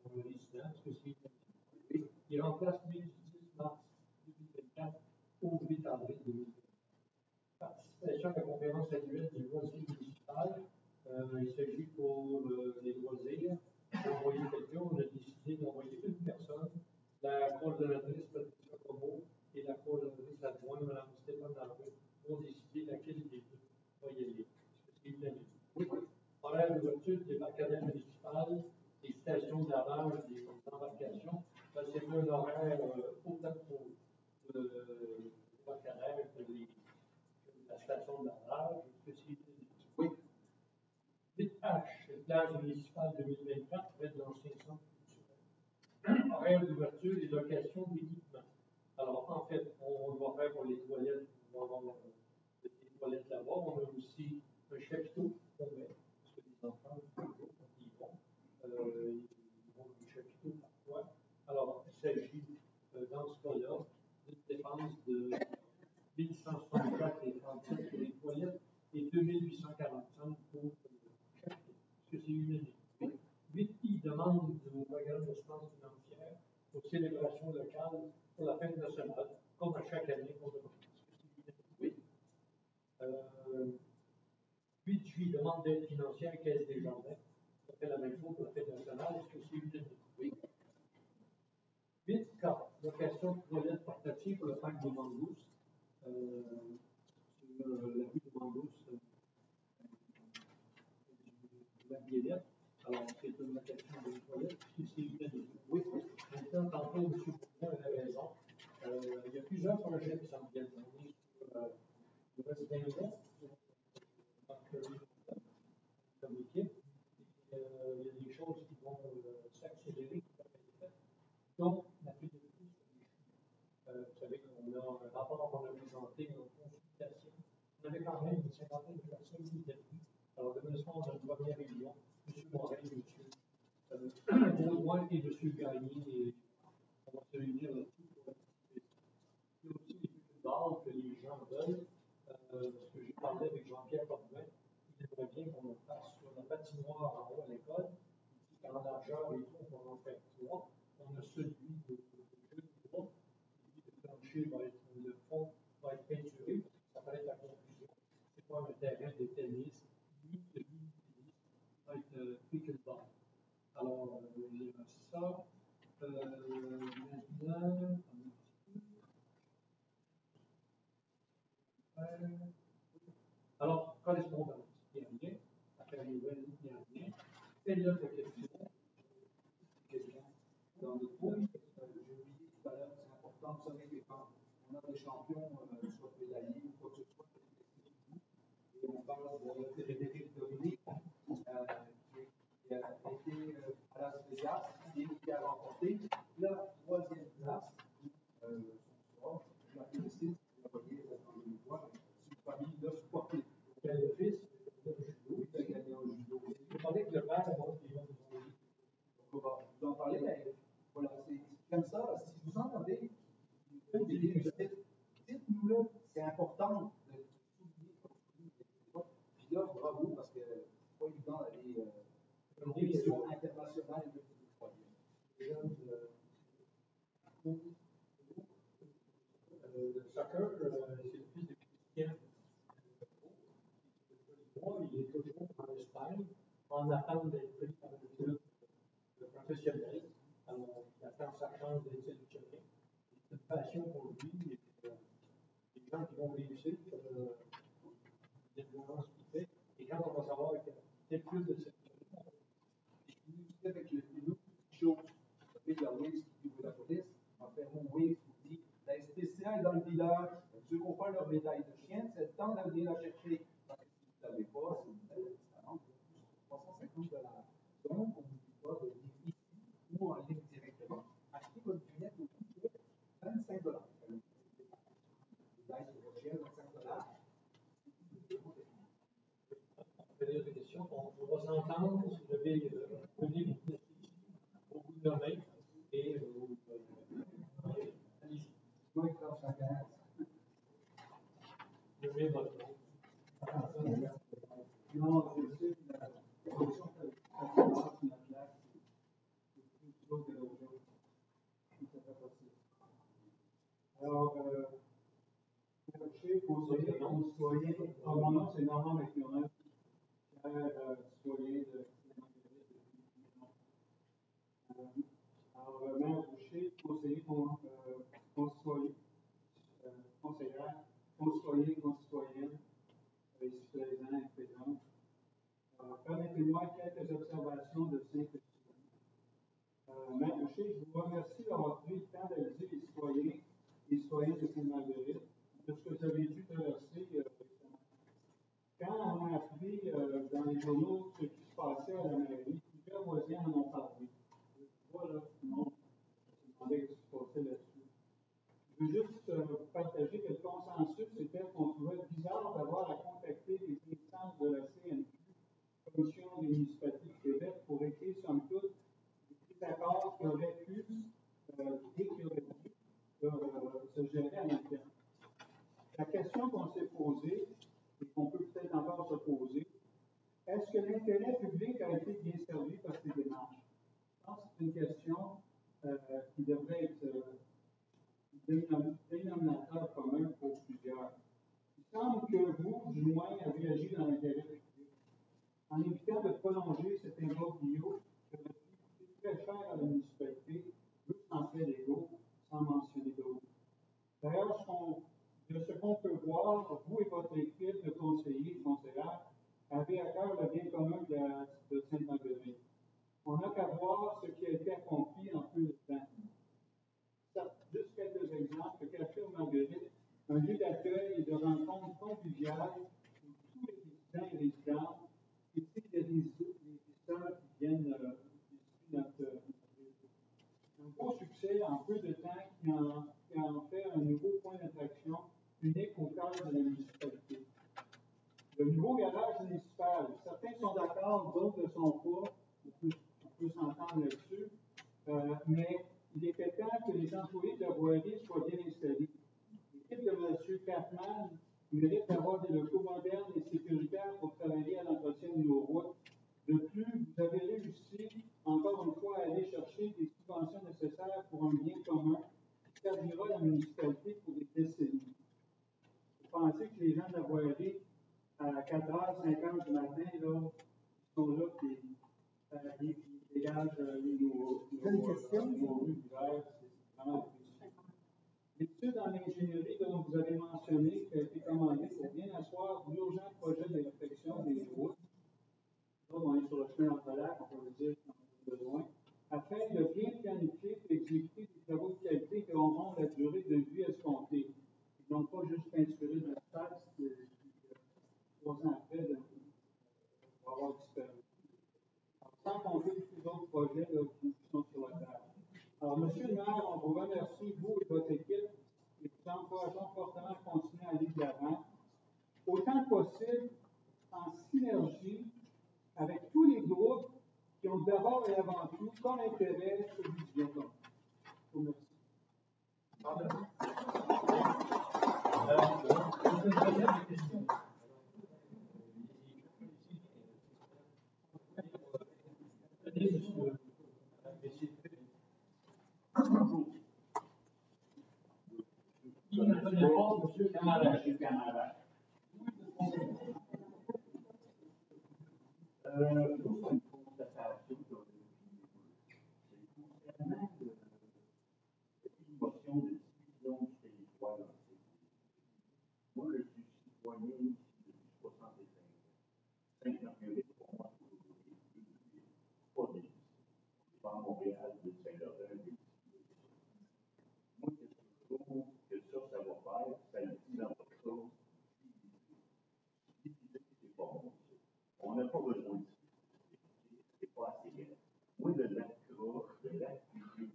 [SPEAKER 1] Alors, le résident, parce que c'est il remplace le 10 mars 2024 au 8 avril 2024. Participation à la conférence annuelle du loisir municipal. Il s'agit pour les loisirs d'envoyer quelqu'un. On a décidé d'envoyer une personne, la coordonnatrice Patricia Como et la coordonnatrice adjointe, Mme Stéphane Darveux, ont décidé laquelle des deux va y aller. Est-ce que c'est unanime? Oui. Horaire d'ouverture des débarcadères municipales, des stations de lavage, des embarcations. C'est un horaire autant pour le débarcadère que la station de lavage. Oui. 8H, plage municipale 2024, près de l'ancien centre culturel. Horaire d'ouverture et location d'équipement. Alors, en fait, on va faire pour les toilettes, on va avoir des toilettes là-bas. On a aussi un chapiteau qu'on met, parce que les enfants, ils vont des chapiteaux parfois. Alors, il s'agit, dans ce cas-là, d'une dépense de 1164 et 37 pour les toilettes et 2845 pour le chapiteau. Est-ce que c'est unanime? 8I demande au programme d'assurance financière aux célébrations locales pour la fête nationale, comme à chaque année qu'on demande. Oui. 8J demande d'aide financière Caisse des Jardins. Ça fait la même chose pour la fête nationale. Est-ce que c'est unanime? Oui. 8K, location de toilettes portatives pour le parc des Mangousses. Sur la rue des Mangousses, la Biellette. Alors, c'est une location de toilettes. C'est unanime. Oui. Maintenant, tantôt, M. Bourgoin avait raison. Il y a plusieurs projets qui s'en viennent. On est sur le reste d'un mois. Comme équipe. Il y a des choses qui vont Donc, la pénurie, vous savez qu'on a un rapport qu'on a présenté, une consultation. On avait quand même une cinquantaine de personnes qui étaient venues. Alors, de ce soir, dans une première réunion, M. Morin, M. Baudouin et M. Gagné, et on va se réunir là-dessus pour discuter. Il y a aussi des études d'art que les gens veulent. Parce que j'ai parlé avec Jean-Pierre Corbeil, il aimerait bien qu'on le fasse sur la patinoire en haut à l'école. Il dit qu'en largeur et tout, on va en faire 3. On a celui de jeu de groupe. Le plancher va être, le fond va être peinturé, parce que ça va être la confusion. C'est pas un terrain de tennis, ni celui de tennis, va être pickleball. Alors, il y a ça. Maintenant, alors, correspondance, il n'y a rien. Affaires nouvelles, il n'y a rien. Faites-le de questions. Quelqu'un
[SPEAKER 4] dans le groupe, j'ai oublié tout à l'heure, c'est important, vous savez que quand on a des champions, soit pédaliers ou quoi que ce soit, et on parle de Frédéric Dominique, qui a été à Las Vegas, et qui a remporté la 3e place son soir. Je la félicite, je la voyais dans les voies, c'est une famille de sportifs.
[SPEAKER 1] Le fils,
[SPEAKER 4] Oui, il a gagné au judo.
[SPEAKER 1] vous parlez que le père,
[SPEAKER 4] Vous en parlez, mais voilà, c'est comme ça. Si vous en avez des réussites, dites-nous-le. C'est important de souligner puis là, bravo, parce que c'est pas évident d'aller une compétition internationale de
[SPEAKER 1] le soccer, c'est le fils de Christian. Il est toujours en Espagne, en attente d'être pris par le club professionnel. Alors, il attend sa chance d'être sélectionné. C'est une passion pour lui. Et, les gens qui vont réussir, l'influence qu'il fait. Et quand on va savoir quel club de sélection,
[SPEAKER 4] avec une autre petite chose. Vous savez, la Waze qui dit la police, en fait, mon Waze vous dit la SPCA est dans le village. Ceux qui ont fait leur médaille de chien, c'est le temps d'aller la chercher. Parce que si vous ne l'avez pas, c'est une belle différence de $350. Donc, on ne dit pas de venir ici ou en ligne directement. Achetez votre vignette au coût de $25. Médaille sur votre chien, $25.
[SPEAKER 1] des questions, on va s'entendre, je vais venir vous dire au bout de main et allez-y.
[SPEAKER 4] Moi, il faut chacun.
[SPEAKER 1] Je mets votre nom.
[SPEAKER 4] Non, je sais que la solution que la place, c'est plus chose que l'autre chose. Tout à fait possible. Alors, conseiller, mon nom c'est Normand McMillan, citoyen de alors, maire Boucher, conseiller, concitoyenne, ici présent et présente. Permettez-moi quelques observations de simple Maître Boucher, je vous remercie d'avoir pris le temps d'aviser les citoyens et citoyennes de Sainte-Marguerite de ce que vous avez dû traverser récemment. Quand on a appris dans les journaux ce qui se passait à la mairie, plusieurs voisins en ont parlé. Voilà, non, je me demandais ce qui se passait là-dessus. Je veux juste partager que le consensus était qu'on trouvait bizarre d'avoir à contacter les instances de la CNQ, Commission des municipalités du Québec, pour écrire somme toute des accords qui auraient pu et qui auraient dû se gérer à l'interne. La question qu'on s'est posée, et qu'on peut peut-être encore se poser, est-ce que l'intérêt public a été bien servi par ces démarches? Je pense que c'est une question qui devrait être dénominateur commun pour plusieurs. Il semble que vous, du moins, avez agi dans l'intérêt public. En évitant de prolonger cet imbroglio qui aurait pu coûter très cher à la municipalité, juste en fait légaux, sans mentionner d'autres. D'ailleurs, de ce qu'on peut voir, vous et votre équipe de conseillers et conseillères avez à cœur le bien commun de Sainte-Marguerite. On n'a qu'à voir ce qui a été accompli en peu de temps. Juste quelques exemples. Le Café aux Marguerites, un lieu d'accueil et de rencontre conviviale où tous les résidents et résidentes, ici, il y a des visiteurs qui viennent visiter notre ville. Un
[SPEAKER 5] gros succès en peu de temps qui en fait un nouveau point d'attraction unique au cœur de la municipalité. Le nouveau garage municipal, certains sont d'accord, d'autres ne sont pas, on peut s'entendre là-dessus, mais il était temps que les employés de la voirie soient bien installés. L'équipe de M. Kaufmann mérite d'avoir des locaux modernes et sécuritaires pour travailler à l'entretien de nos routes. De plus, vous avez réussi, encore une fois, à aller chercher des subventions nécessaires pour un bien commun qui servira la municipalité pour des décennies. Vous pensez que les gens de la voirie, à 4h, 5h du matin, là, ils sont là, puis ils dégagent nos rues d'hiver, c'est vraiment difficile. L'étude en ingénierie dont vous avez mentionné, qui a été commandée pour bien asseoir l'urgent projet de réflexion des routes. Là, on est sur le chemin entre-lacs, on peut vous dire qu'on a besoin, afin de bien planifier et exécuter des travaux de qualité qui auront la durée de vie escomptée. Ils n'ont pas juste peinturé de la taxe, 3 ans après, va avoir disparu. Sans compter tous les autres projets là, qui sont sur la table. Alors, M. le maire, on vous remercie, vous et votre équipe, et vous encourageons fortement à continuer à aller de l'avant, autant que possible, en synergie avec tous les groupes qui ont d'abord et avant tout comme intérêt celui du bien commun. Je vous remercie.
[SPEAKER 1] Une dernière question. Qui ne connaît pas M. Camara?
[SPEAKER 2] Une constatation concernant l'émotion de division du territoire. Moi, je suis citoyen ici depuis 65 ans. 58 pour moi, pas des pas à Montréal, de Saint-Laurent. Moi, je trouve que ça va faire, ça le dit dans votre chose. C'est pas bon. On n'a pas besoin de ça. C'est pas assez bien. Moi, de la croche, de la cuisine,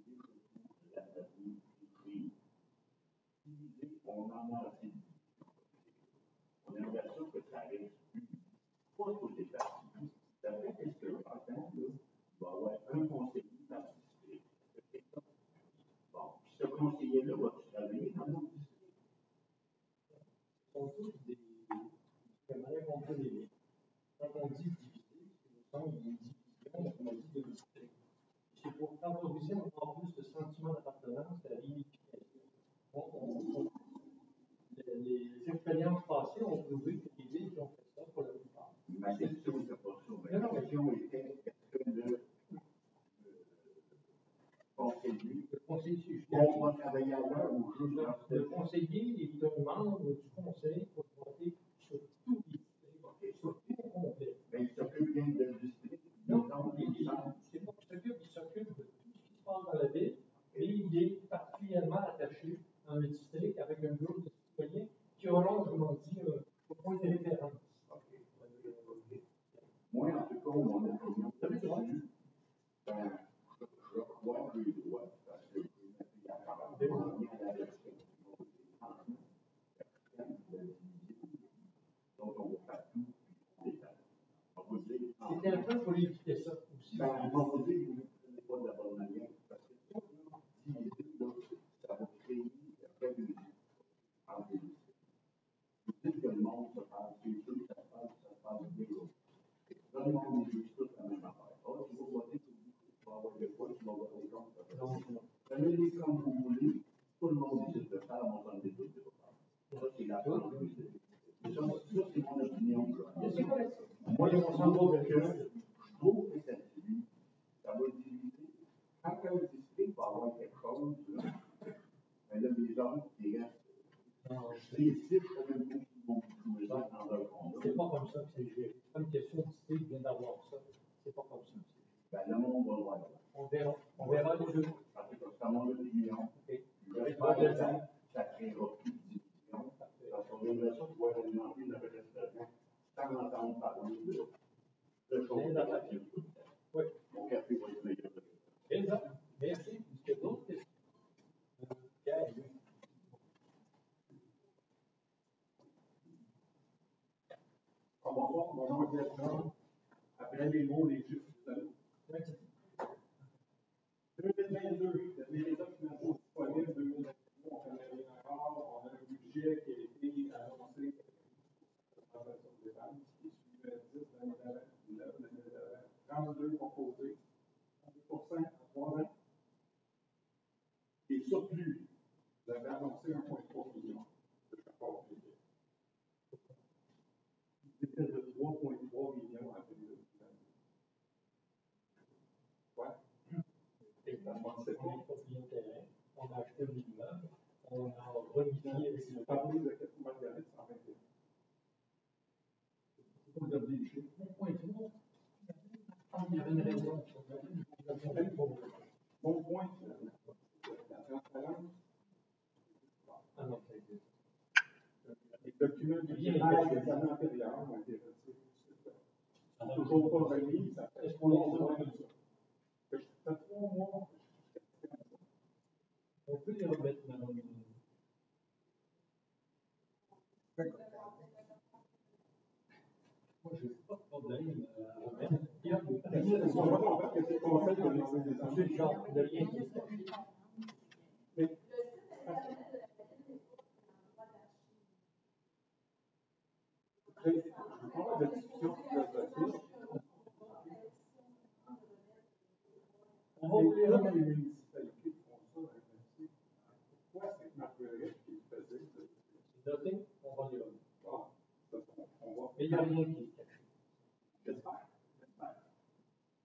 [SPEAKER 2] de la famille, on en a assez. On aimerait ça que ça reste plus. Pas tous les partis. Ça fait quelques temps, il va y avoir un conseiller dans le district. Bon, puis ce conseiller-là va-tu travailler dans notre district?
[SPEAKER 1] Ce sont tous des. J'aimerais compter les liens. Quand on dit diviser, nous sommes une division, on a dit de district. C'est pour favoriser encore plus le sentiment d'appartenance à l'unification. Les expériences passées ont prouvé que les villes qui ont fait ça pour la plupart.
[SPEAKER 2] Ma question n'était pas ça. Ma question était est-ce que le conseiller, on va travailler à l'heure ou juste
[SPEAKER 1] le conseiller est un membre du conseil pour voter sur tous les districts, sur tout le complet.
[SPEAKER 2] Mais il s'occupe bien de district.
[SPEAKER 1] Non, c'est pas qu'il s'occupe, il s'occupe de tout ce qui se passe dans la ville, et il est particulièrement attaché dans le district avec un groupe de citoyens qui auront, autrement dit, un point de référence.
[SPEAKER 2] Moi, en tout cas, mon opinion là-dessus, je crois que j'ai le droit, parce que j'ai la parole à la version. Donc, on va faire tout, on va dire.
[SPEAKER 1] C'était un peu pour éviter ça aussi.
[SPEAKER 2] Ben, on va dire que vous ne prenez pas de la bonne manière, parce que ça, ça va créer après une entre les deux. Vous dites que le monde se passe, c'est sûr que ça se passe bien. Dans le monde, on dit tout la même affaire. Oh, tu vas voter, tu vas avoir des fois, tu vas voter contre. Prenez-les comme vous voulez, tout le monde décide de faire, on s'en est tous de faire. Ça, c'est la France. Ça, c'est mon opinion. Moi, on s'en va avec eux. Je trouve que ça va diviser. Quand un district va avoir quelque chose, ben là, les gens qui restent, les titres, ça veut dire qu'ils vont jouer ça dans leur combat.
[SPEAKER 1] C'est pas comme ça que c'est géré. C'est pas une question de district vient d'avoir ça. C'est pas comme ça.
[SPEAKER 2] Ben, le monde va le voir.
[SPEAKER 1] On verra. On verra les deux.
[SPEAKER 2] Parce que c'est mon opinion.
[SPEAKER 1] J'espère que
[SPEAKER 2] ça créera plus de division. Parce qu'on aimerait ça pouvoir alimenter le restaurant sans entendre parler de choses.
[SPEAKER 1] Oui.
[SPEAKER 2] Mon café va être meilleur.
[SPEAKER 1] Exact. Merci. Est-ce que d'autres
[SPEAKER 2] 2022, les résultats financiers disponibles 2023, on connaît rien encore. On a un budget qui a été annoncé dans la zone d'épargne, qui suivait 10 l'année d'avant, 9 l'année d'avant, 32 proposés, 32% en 3 ans. Et surplus, vous avez annoncé 1,3 million de rapport public. C'était de 3,3 millions en 2022. Ouais.
[SPEAKER 1] Exactement, c'est on a construit un terrain, on a acheté un immeuble, on a remisé
[SPEAKER 2] Si vous parlez de quelque chose Marguerite, c'est en 21. C'est pas de les chiffres.
[SPEAKER 1] 1,3. Il y avait une raison.
[SPEAKER 2] Bon point, la transparence.
[SPEAKER 1] Ah non, ça existe.
[SPEAKER 2] Les documents budgétaires des années antérieures ont été retirés. Ça n'a toujours pas remis, ça fait 3 mois comme ça. Ça fait 3 mois.
[SPEAKER 1] On peut les remettre maintenant. Moi, je n'ai pas de problème à remettre. Il y a
[SPEAKER 2] On va voir que c'est le conseil de demander des enjeux.
[SPEAKER 1] ce genre de rien qui est caché.
[SPEAKER 2] Mais, je vais avoir des discussions philosophiques.
[SPEAKER 1] On va vous les
[SPEAKER 2] Toutes
[SPEAKER 1] remettre.
[SPEAKER 2] les municipalités font ça dans le passé. Pourquoi c'est Marguerite qui le faisait?
[SPEAKER 1] Noté, on va les remettre.
[SPEAKER 2] Bon, ça, on va.
[SPEAKER 1] Mais il n'y a rien qui est caché.
[SPEAKER 2] J'espère.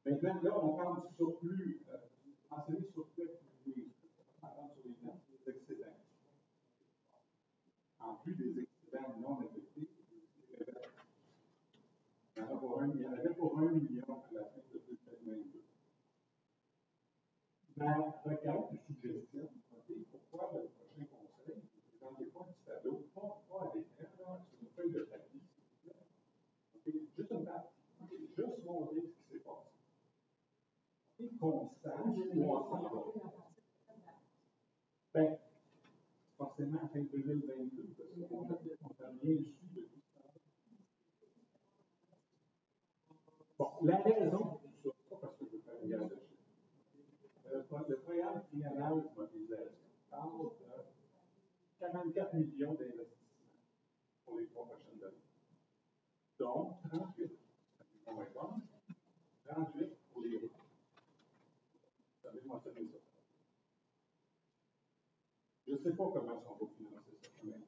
[SPEAKER 2] Maintenant, là, on parle du surplus, enseigner surplus activité. On parle sur les notes, des excédents. En plus des excédents non affectés, il y en avait pour 1 million à la fin de 2022. Ma requête de suggestion, pourquoi le prochain conseil ne présentez pas un petit tableau, pas à l'écran, sur une feuille de papier, s'il vous plaît. Juste une page. Juste montrer ce qui s'est passé. Constant, où on s'en va. Ben, forcément, à fin 2022, parce qu'on n'a rien su depuis ça. Bon, la raison pour ça, pas parce que je veux faire une guerre de chiffres. Le programme triennal de mobilisation parle de 44 millions d'investissements pour les 3 prochaines années. Donc, 38 pour les bonnes, 38 pour les routes. Vous avez mentionné ça. Je ne sais pas comment on va financer ça, mais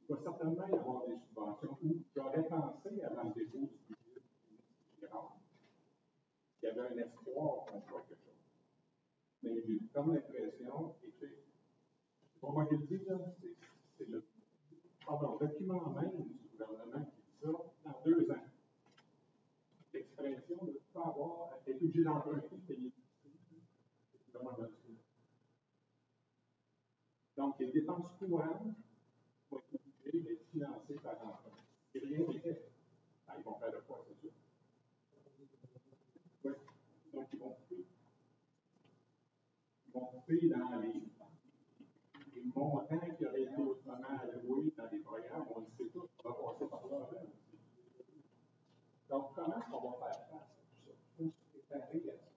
[SPEAKER 2] il va certainement y avoir des subventions où j'aurais pensé, avant le dépôt du budget Girard, qu'il y avait un espoir qu'on fasse quelque chose. Mais j'ai comme l'impression, et pour moi, je le dis, c'est le document même du gouvernement qui dit ça dans 2 ans. L'expression de ne pas avoir été obligé d'emprunter, payer. C'est vraiment le truc. Donc, les dépenses courantes vont être obligées d'être financées par l'emprunt. Et rien n'est fait. Ils vont faire de quoi, c'est sûr. Oui. Donc, ils vont couper dans les montants qui auraient été autrement alloués dans des programmes. On le sait tous, on va passer par là. Donc, comment est-ce qu'on va faire face à tout ça? Il faut se préparer à ça.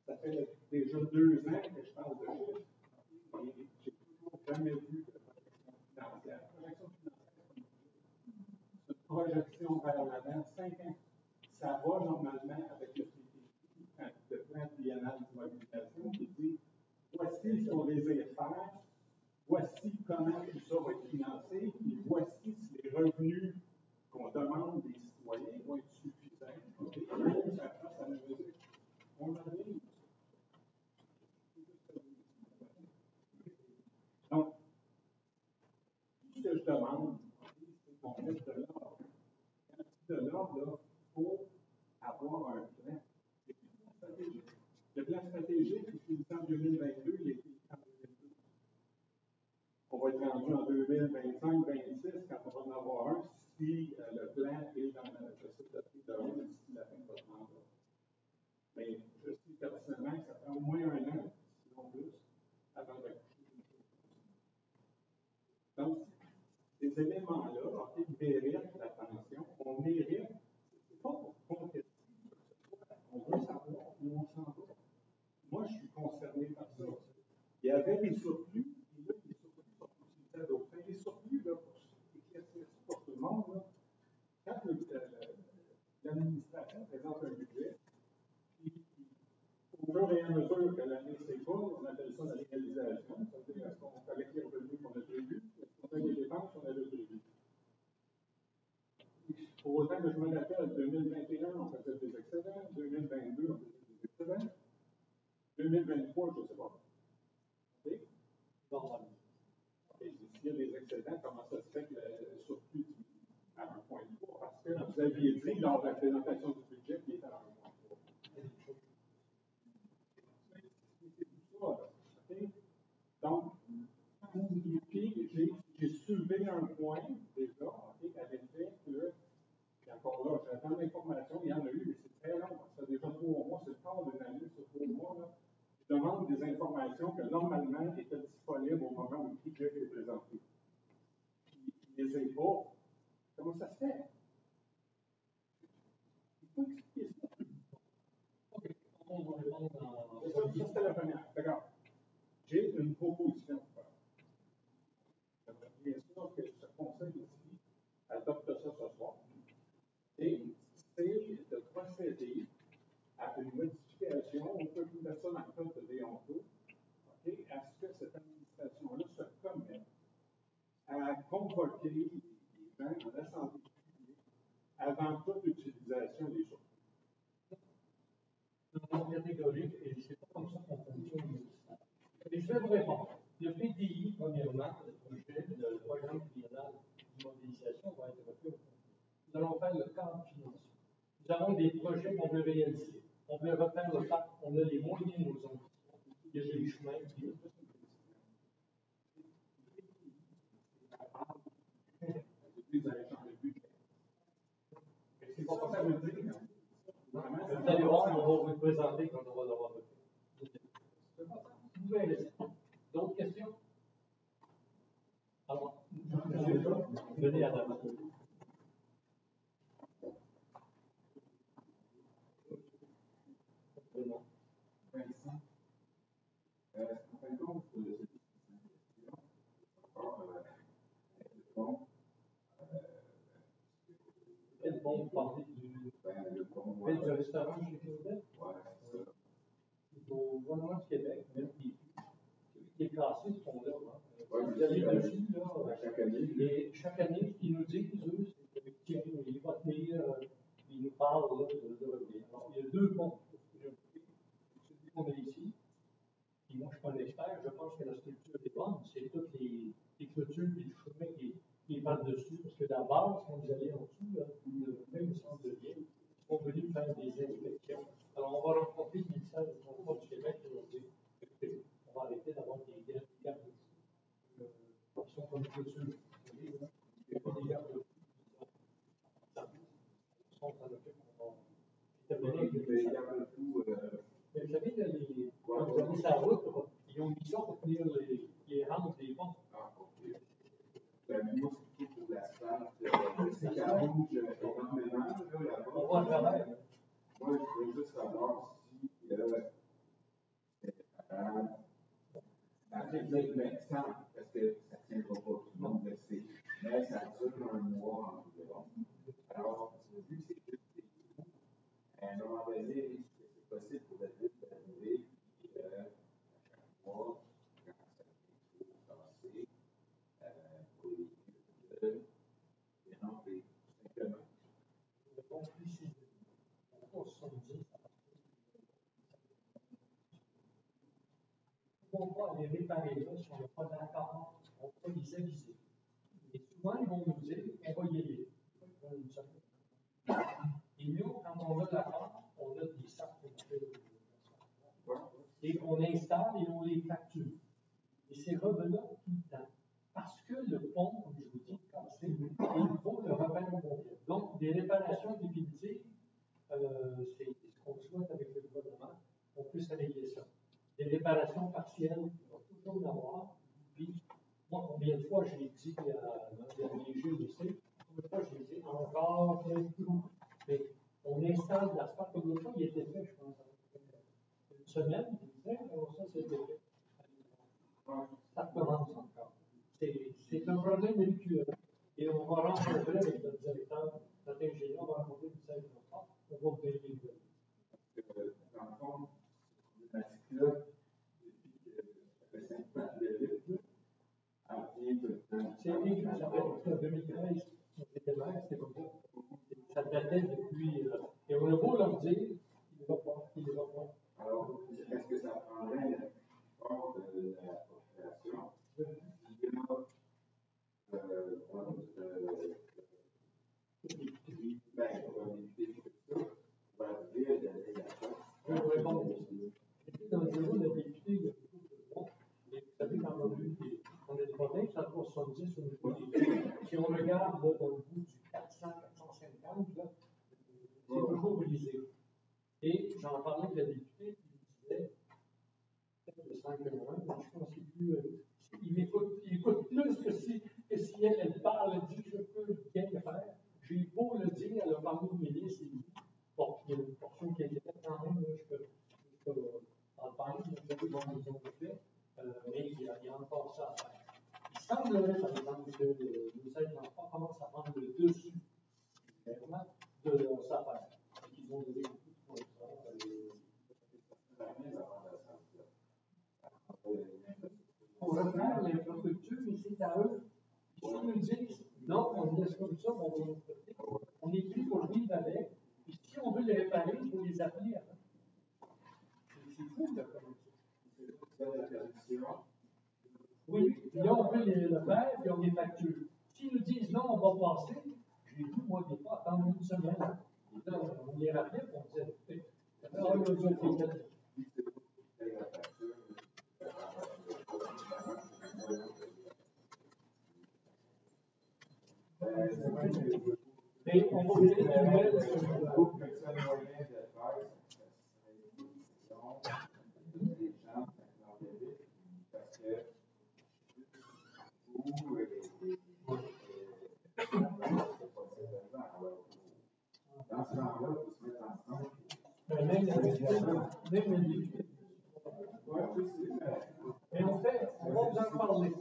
[SPEAKER 2] Ça fait déjà 2 ans que je parle de chiffres. Et j'ai toujours jamais vu de projection financière. Projection financière, c'est une projection vers l'avant, 5 ans. Ça va normalement avec le PTI, le plan triennal de mobilisation, qui dit voici ce qu'on désire faire, voici comment tout ça va être financé, et voici si les revenus qu'on demande des citoyens vont être suffisants. Ça passe à la musique. On arrive. Donc, tout ce que je demande, c'est qu'on mette de l'ordre. Quand je dis de l'ordre, là, il faut avoir un plan. C'est un plan stratégique. Le plan stratégique, il est en 2022, il est en 2022. On va être rendu en 2025-2026 quand on va en avoir un, si le plan est dans le site de l'ordre d'ici la fin de votre mandat. Mais je sais personnellement que ça fait au moins 1 an, sinon plus, avant d'accoucher d'une chose comme ça. Donc, ces éléments-là, ils méritent l'attention. On mérite, c'est pas pour contester ce que ce soit. On veut savoir où on s'en va. Moi, je je suis concerné par ça. Il y avait des surplus, et là, les surplus sont utilisés d'autres. Les surplus, là, pour éclaircir ça pour tout le monde, là, quand l'administration présente un budget, puis au fur et à mesure que l'année s'écoule, on appelle ça la réalisation, c'est-à-dire est-ce qu'on collecte les revenus qu'on a prévus, est-ce qu'on a les dépenses qu'on avait prévues. Pour autant que je me rappelle, 2021, on faisait des excédents, 2022, on faisait des excédents, 2023, je ne sais pas. OK?
[SPEAKER 1] Normalement.
[SPEAKER 2] Et s'il y a des excédents, comment ça se fait que le surplus à 1,3? Parce que vous aviez dit lors de la présentation du budget qu'il était à 1,3. C'est tout ça, là. OK? Donc, puis j'ai soulevé un point déjà, OK, à l'effet que, puis encore là, j'attends l'information, il y en a eu, mais c'est très long, ça fait déjà 3 mois, c'est le quart d'une année sur 3 mois, là. Je demande des informations que normalement étaient disponibles au moment où le budget est présenté. Puis, je ne les ai pas. Comment ça se fait? Il faut expliquer ça.
[SPEAKER 1] OK. On va répondre dans.
[SPEAKER 2] Ça, c'était la première. D'accord. J'ai une proposition à faire. J'aimerais bien sûr que ce conseil ici adopte ça ce soir. Et c'est de procéder à une modification, on peut mettre ça dans le code de déontologie, okay, à ce que cette administration-là se commette à convoquer les gens en assemblée publique avant toute utilisation des choses.
[SPEAKER 1] C'est catégorique et c'est pas comme ça qu'on fonctionne au ministère. Et je vais vous répondre. Le PDI, premièrement, le programme triennal d'immobilisation va être refait au complet. Nous allons faire le cadre financier. Nous avons des projets qu'on veut réaliser. On veut refaire le parc, on a les moyens, nos ambitions. Il y a des chemins qui
[SPEAKER 2] C'est pas ça veut dire.
[SPEAKER 1] vous allez voir, on va vous présenter quand on va l'avoir fait. Vous pouvez laisser. D'autres questions? Alors, venez à la main.
[SPEAKER 3] Vincent, en fin de compte, cette discussion, encore le bon,
[SPEAKER 1] Quel bon vous parlez du restaurant chez Québec?
[SPEAKER 3] Ouais, c'est ça.
[SPEAKER 1] Au gouvernement du Québec, même qui est classé, ce fonds-là.
[SPEAKER 3] Ouais,
[SPEAKER 1] Vous allez dessus, là,
[SPEAKER 3] chaque année.
[SPEAKER 1] et chaque année, ce qu'ils nous disent, eux, c'est que tiens, il va tenir, ils nous parlent là, de revenir. Alors, il y a 2 ponts. Celui qu'on a ici, puis moi, je ne suis pas un expert, je pense que la structure est bonne, c'est toutes les clôtures et le chemin qui partent dessus, parce que la base, quand vous allez en dessous, là, le même centre de lien, ils sont venus faire des inspections. Alors, on va rencontrer le ministère du Transport du Québec et on va dire, écoutez, on va arrêter d'avoir des gardes qui sont comme clôture. Il n'y a pas des gardes qui sont en occupe. Mais vous savez, quand vous allez sur la route, ils ont mis ça pour tenir les rampes des ponts.
[SPEAKER 3] Ah, ok. Moi, c'est plutôt pour l'asphalte. C'est qu'elle bouge énormément, là-bas.
[SPEAKER 1] On va à travers.
[SPEAKER 3] Moi, je voulais juste savoir si avec l'exemple, parce que ça ne tiendra pas, tout le monde le sait, mais ça dure 1 mois environ. Alors, vu que c'est juste des coûts, à un moment donné, est-ce que c'est possible pour la ville d'arriver et à chaque mois, quand ça fait trop passer, pour les véhicules, déranger, tout simplement.
[SPEAKER 1] Donc, ici, on va 70. On va aller réparer là si on n'a pas d'accord, on va les aviser. Et souvent, ils vont nous dire, on va y aller. Et nous, quand on a l'accord, on a des sacs pour faire et on installe et on les facture. Et c'est revenant tout le temps. Parce que le pont, comme je vous dis, cassé, il faut le refaire au complet. Donc, des réparations définitives, c'est ce qu'on souhaite avec le gouvernement, on puisse régler ça. Des réparations partielles, il va toujours y avoir. Puis, moi, combien de fois j'ai dit à les GDC, combien de fois j'ai dit encore plein de trous. Mais on installe l'asphalte comme l'autre fois, il était fait, je pense, une semaine, 2025, alors ça, c'est fait. Ça commence encore. C'est un problème habituel. Et on va rencontrer avec notre directeur, notre ingénieur, on va rencontrer du 16 novembre, on va vous donner des nouvelles.
[SPEAKER 3] Dans le fond, la cyclope, depuis que ça fait 5 ans de lutte, elle vient tout le temps.
[SPEAKER 1] C'est vrai que ça fait en 2013, on était maire, c'était comme ça. Ça datait depuis. Et on a beau leur dire, il ne va pas, il ne va pas.
[SPEAKER 3] Alors, est-ce que ça prendrait l'effort de la population? Il y a
[SPEAKER 1] Je vais vous répondre. J'étais dans le bureau d'un député il y a beaucoup de temps, et vous savez, quand on a des problèmes, ça va 70 au niveau des prix. Si on regarde là, dans le bout du 400, 450, là, c'est toujours brisé. Et j'en parlais avec la députée, qui me disait, peut-être le 5 moins, mais je pense qu'il est plus. Il écoute plus que si elle parle, elle dit que je peux bien le faire. J'ai beau le dire, elle a parlé au ministre, et bon, il y a une portion qui a été faite quand même, là, je peux en parler, je peux voir les autres faits, mais il y a encore ça à faire. Il semblerait, par exemple, que les enfants commencent à prendre le dessus, vraiment, de leurs affaires. Et qu'ils ont donné beaucoup de contrats. On reprend l'infrastructure, mais c'est à eux. Si ils nous disent, non, on laisse comme ça, on est pris pour vivre avec. Et si on veut les réparer, il faut les appeler avant. C'est fou, là, comme ça. Oui, puis là, on peut le faire, puis on les facture. S'ils nous disent, non, on va passer, j'ai vu, moi, des fois, attendre une semaine. Et là, on les rappelait, puis on disait, alors, il y a besoin de faire. Mais on va vous donner une nouvelle sur le groupe. Mais on fait, on va vous en parler.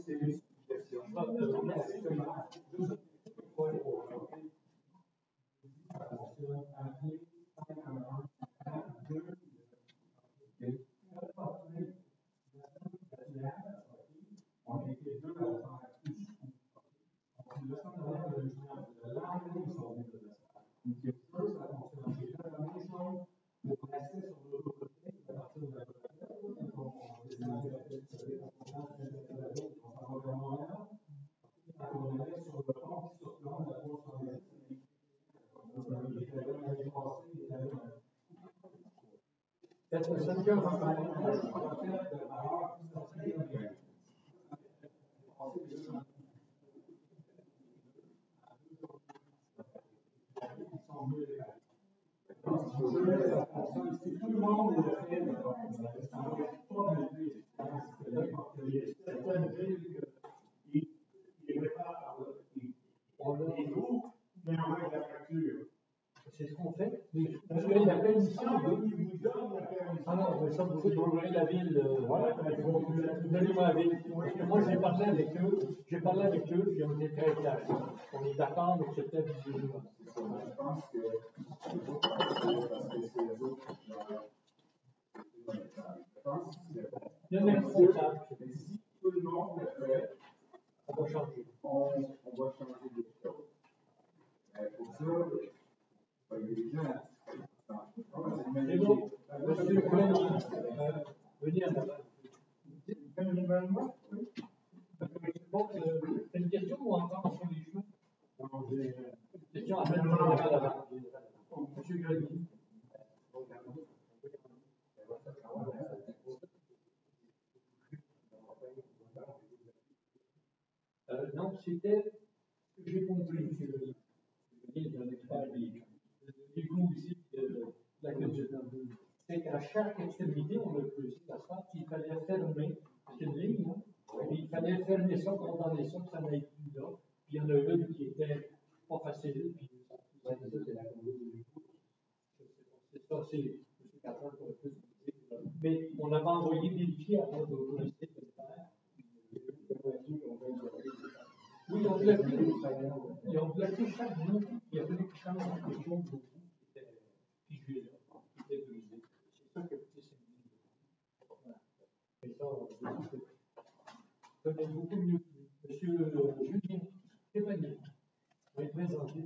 [SPEAKER 1] C'est ce qu'on fait. Parce qu'il y a plein d'ici. Ah non, mais ça, vous trouverez la ville. Donnez-moi la ville. Parce que moi, j'ai parlé avec eux, puis on est très clairs. On est d'accord, mais c'est peut-être du.
[SPEAKER 3] Je pense que
[SPEAKER 1] il y en a qui font ça.
[SPEAKER 3] Si tout le monde le fait,
[SPEAKER 1] On va changer.
[SPEAKER 3] on va changer des choses. Pour ça, pas évident.
[SPEAKER 1] C'est bon. Monsieur Cohen, venez à la c'est une question ou encore sur les chemins? Non, j'ai une question à faire. Monsieur Grenier. Non, c'était ce que j'ai compris, monsieur Grenier. Il est un expert des goûts ici de la culture. C'est qu'à chaque extrémité, on a creusé l'asphalte, il fallait fermer, c'est une ligne, hein, et il fallait fermer ça, condamner ça, que ça n'aille plus là. Puis il y en a une qui était pas facile, puis ça, c'est la conduite de l'écoute. C'est ça, c'est M. Catron qui aurait pu se dire. Mais on avait envoyé vérifié avant d'autoriser le faire. Oui, ils ont bloqué chaque bout. Il a fallu qu'ils changent quelque chose de bout qui était figé là, qui était brisé. C'est ça que c'est mis. Voilà. Et ça, c'est beaucoup mieux. Monsieur Julien Stéphanie, vous êtes présenté.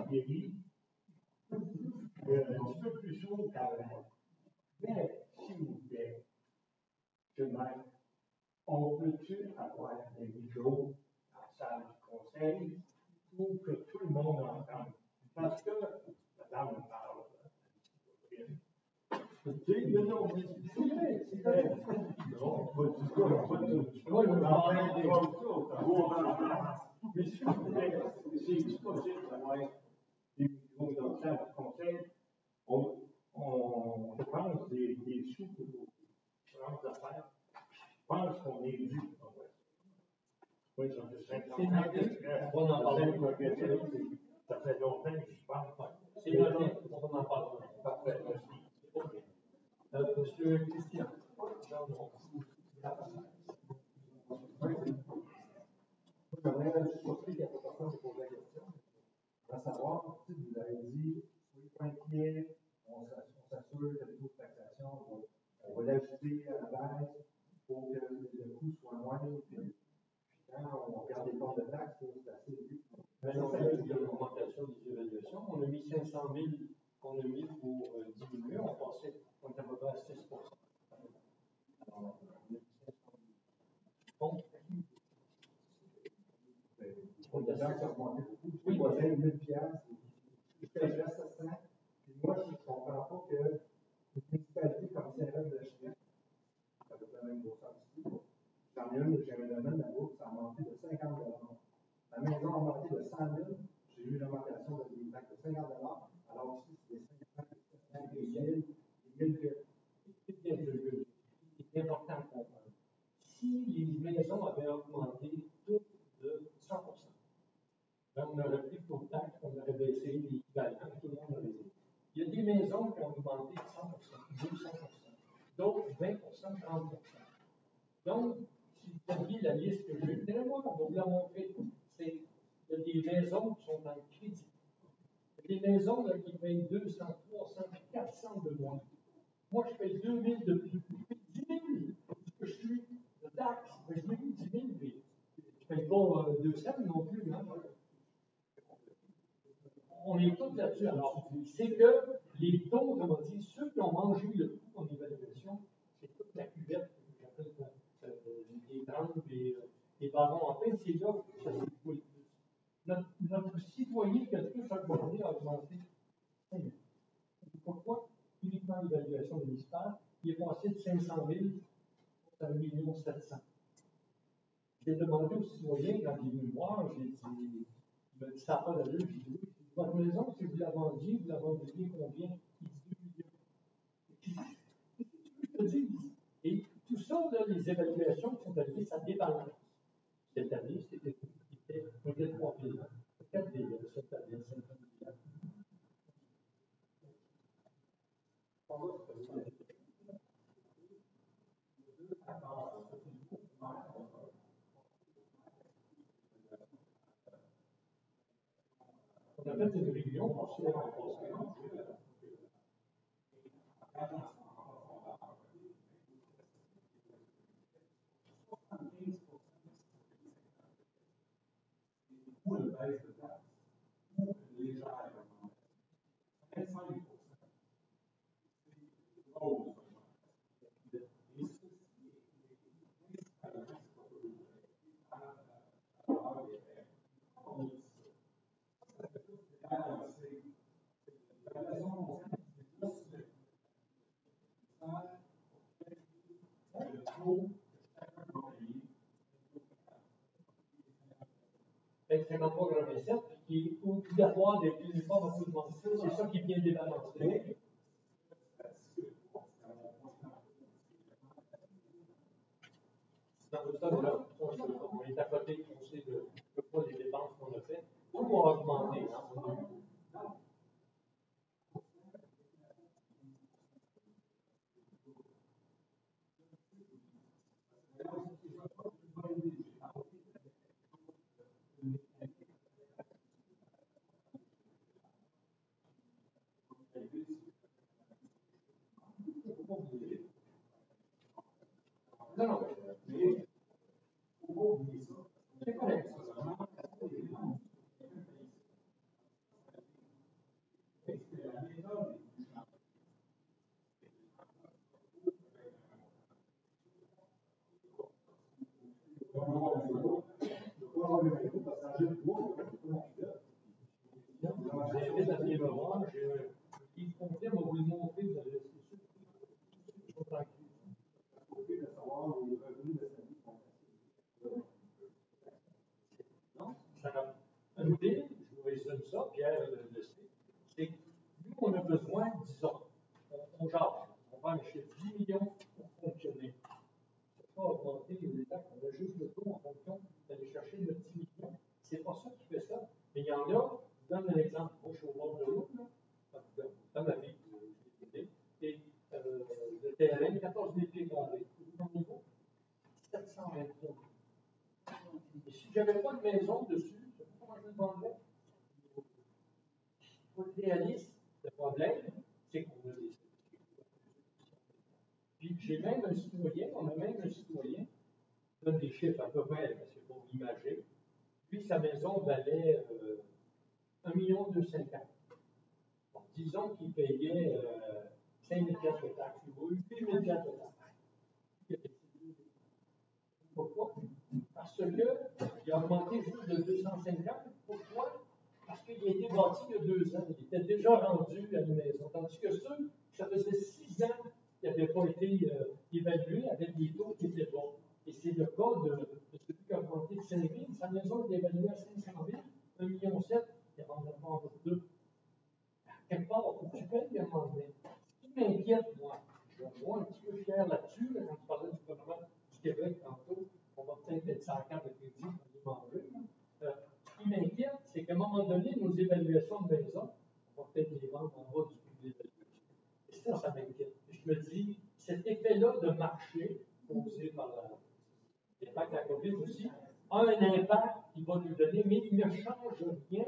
[SPEAKER 1] Guéri, un petit peu plus chaud qu'avant. Mais, s'il vous plaît, je m'aime. On peut-tu avoir des micros dans la salle du conseil pour que tout le monde entende? Parce que, madame parle. Tu sais, non, mais c'est vrai, c'est vrai. Non, pas du tout. Moi, je me rappelle des mais s'il vous plaît, c'est possible d'avoir des micros dans la salle du conseil. Je pense des sous pour différentes affaires. Je pense qu'on est dû. Oui, ça fait 5 ans. On va en parler. Ça fait longtemps que je parle. C'est noté, on va en parler. Parfait, merci. Monsieur Christian.
[SPEAKER 6] J'aimerais surpris qu'il y a pas personne qui pose la question. À savoir, vous avez dit, soyez pas inquiets, on s'assure que les taux de taxation, on va l'ajouter à la baisse pour que le coût soit moindre. Puis quand on regarde les comptes de taxes, c'est assez vite.
[SPEAKER 1] Mais non, il y a une augmentation des évaluations. On a mis 500 000 qu'on a mis pour diminuer. On est à peu près à 6 Alors, on a mis 500 000.
[SPEAKER 6] Le taxe a augmenté beaucoup. Oui, il va faire 1000 piastres. Je reste à 100. Puis moi, je ne comprends pas que une municipalité comme Saint-Roch de Chine, ça peut faire la même grosseur ici. J'en ai une, j'ai un domaine là-bas, ça a augmenté de 50 $. La maison a augmenté de 100 000. J'ai eu une augmentation de taxe de 50 $. Alors ici, c'est des 50 des 1000, des 1000.
[SPEAKER 1] C'est important de comprendre. Si les maisons avaient augmenté toutes de 100%, là, on aurait pris pour taxe, on aurait baissé l'équivalent, tout le monde aurait dit. Il y a des maisons qui ont augmenté 100%, 200%, d'autres 20%, 30%. Donc, si vous aviez la liste que je vais voir, on va vous la montrer. Il y a des maisons qui sont en crédit. Il y a des maisons là, qui payent 200, 300, 400 de moins. Moi, je paye 2 000 de plus. Je paye 10 000 parce que je suis de taxe. Mais je paye 10 000. Je ne paye pas 200 non plus. Hein. On est tous là-dessus. Alors, c'est que les taux, comment dire, ceux qui ont mangé le coup en évaluation, c'est toute la cuvette que j'appelle les grandes, les barons en pain, c'est là que ça s'est joué le plus. Notre citoyen qui a plus augmenté a augmenté 5 000. Pourquoi? Uniquement l'évaluation municipale, il est passé de 500 000 à 1 700 000. J'ai demandé aux citoyens, quand il est venu me voir, j'ai dit, il m'a dit, ça n'a pas d'allure. J'ai dit, oui, votre maison, si vous la vendiez combien? Il dit 2 millions. Et tout ça, là, les évaluations qui sont arrivées, ça débalance. Cette année, c'était peut-être 3 000. Peut-être cette année, 5 000. On a fait une réunion pour se rencontrer.
[SPEAKER 3] Ou le baisse de taxe, ou légère. 25%.
[SPEAKER 1] Avec 53,87, qui est obligatoire d'être uniforme à tout le monde. C'est ça qui vient débalancer. On est à côté, on sait le poids des dépenses qu'on a fait. Tout a augmenté. Non, non, mais c'est correct. Vous avez la fièvre noire, j'ai un livre complet, on va vous le montrer, vous allez rester sûr. Je suis tranquille. Non, ça va. Une idée, je vous résume ça, Pierre le sait, c'est que nous, on a besoin, disons, on jase, on va acheter 10 millions pour fonctionner. Ça va augmenter les étapes, on a juste le taux en fonction d'aller chercher notre 10 millions. C'est pas ça qui fait ça. Mais il y en a, je vous donne un exemple. Moi, je suis au bord de l'eau, là, dans ma vie, et le terrain, 14 000 pieds carrés, au niveau, 723. Et si je n'avais pas de maison dessus, je ne sais pas comment je le vendrais. Il faut être réaliste. Le problème, c'est qu'on a des. Puis j'ai même un citoyen, on a même un citoyen, je donne des chiffres à peu près, parce que pour imager. Lui, sa maison valait 1,250 000. Bon, disons qu'il payait 5 000 $ de taxes. Il vaut 8 000 $ de taxes. Pourquoi? Parce qu'il a augmenté juste de 250. Pourquoi? Parce qu'il a été bâti il y a 2 ans. Il était déjà rendu à une maison. Tandis que ceux, ça faisait 6 ans qu'ils n'avaient pas été évalués avec des taux qui étaient bons. Et c'est le cas de celui qui a augmenté de 5 000. Sa maison est évaluée à 500 000, 1,7 million, il en a vendu 2. Quelque part, il faut que tu payes à un moment donné. Ce qui m'inquiète, moi, je vois un petit peu fier là-dessus, là, quand tu parlais du gouvernement du Québec tantôt, on va peut-être être sans carte de crédit pour aller manger. Ce qui m'inquiète, c'est qu'à un moment donné, nos évaluations de maison, on va peut-être les vendre en bas du prix de l'évaluation. Et ça m'inquiète. Je me dis, cet effet-là de marché causé par l'impact de la COVID aussi, a un impact qu'il va nous donner, mais il ne change rien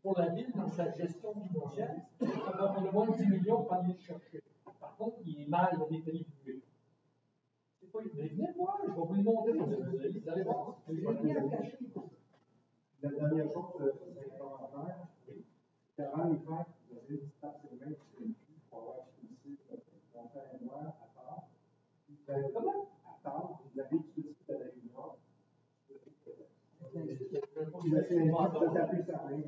[SPEAKER 1] pour la ville dans sa gestion financière. On a moins de 10 millions pour aller le chercher. Par contre, il est mal rétribué. C'est pas une. Venez voir, je vais vous le montrer. Vous allez voir. J'ai rien à cacher.
[SPEAKER 6] La dernière chose, c'est un commentaire. Avant les fêtes, vous avez une taxe sur main pour avoir expulsé mon frère et moi à part. Comment? À part, vous avez expulsé de la réunion. Il a fait un livre de taper sa main.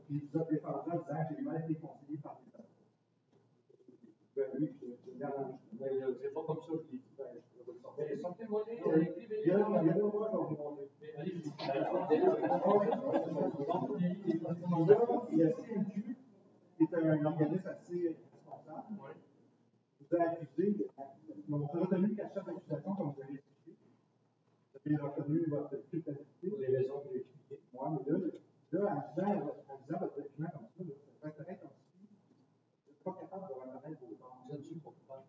[SPEAKER 6] Il vous a défendu en disant j'ai mal été conseillé par les autres. Ben oui, je l'arrange.
[SPEAKER 1] Mais c'est pas comme ça que je l'ai dit. Mais sortez-moi-les.
[SPEAKER 6] Il y en a moi, je vais vous montrer. Il y a CNQ, qui est un organisme assez responsable. Vous avez accusé, vous avez retenu la chef d'accusation, comme vous avez expliqué. Vous avez reconnu votre culpabilité.
[SPEAKER 1] Pour les raisons que j'ai expliquées.
[SPEAKER 6] Moi, mais là, en disant votre document comme ça, ça serait comme si vous n'êtes pas capable de reconnaître vos torts.
[SPEAKER 1] Je ne suis pas capable.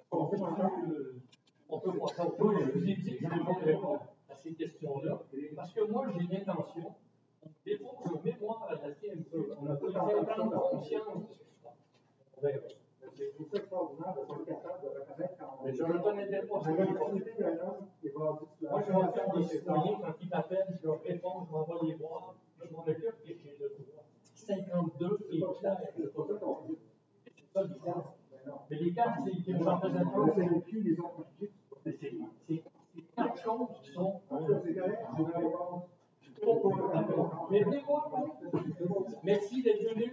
[SPEAKER 1] On peut voir ça. Je vous ai dit que je vais pas répondre à ces questions-là, parce que moi, j'ai l'intention, on dépose un mémoire à la CME, on a pu prendre conscience de ce qui se passe. On verra.
[SPEAKER 6] C'est extraordinaire de ne pas être capable de reconnaître quand on
[SPEAKER 1] Mais je ne reconnaîtrais pas ce
[SPEAKER 6] J'ai
[SPEAKER 1] qui se
[SPEAKER 6] l'opportunité d'un homme qui est basé sur
[SPEAKER 1] Moi, je vais faire des citoyens quand ils m'appellent, je leur réponds, je m'en vais les voir, je m'en occupe et j'ai le droit. 52 et clair.
[SPEAKER 6] C'est pas ça qu'on dit.
[SPEAKER 1] C'est ça les cartes. Mais les cartes, c'est qu'ils nous en faisaient pas.
[SPEAKER 6] Le CNQ, les autres politiques,
[SPEAKER 1] C'est 4 choses qui sont.
[SPEAKER 6] c'est correct, j'ai la réponse.
[SPEAKER 1] Mais venez voir. Merci d'être venu.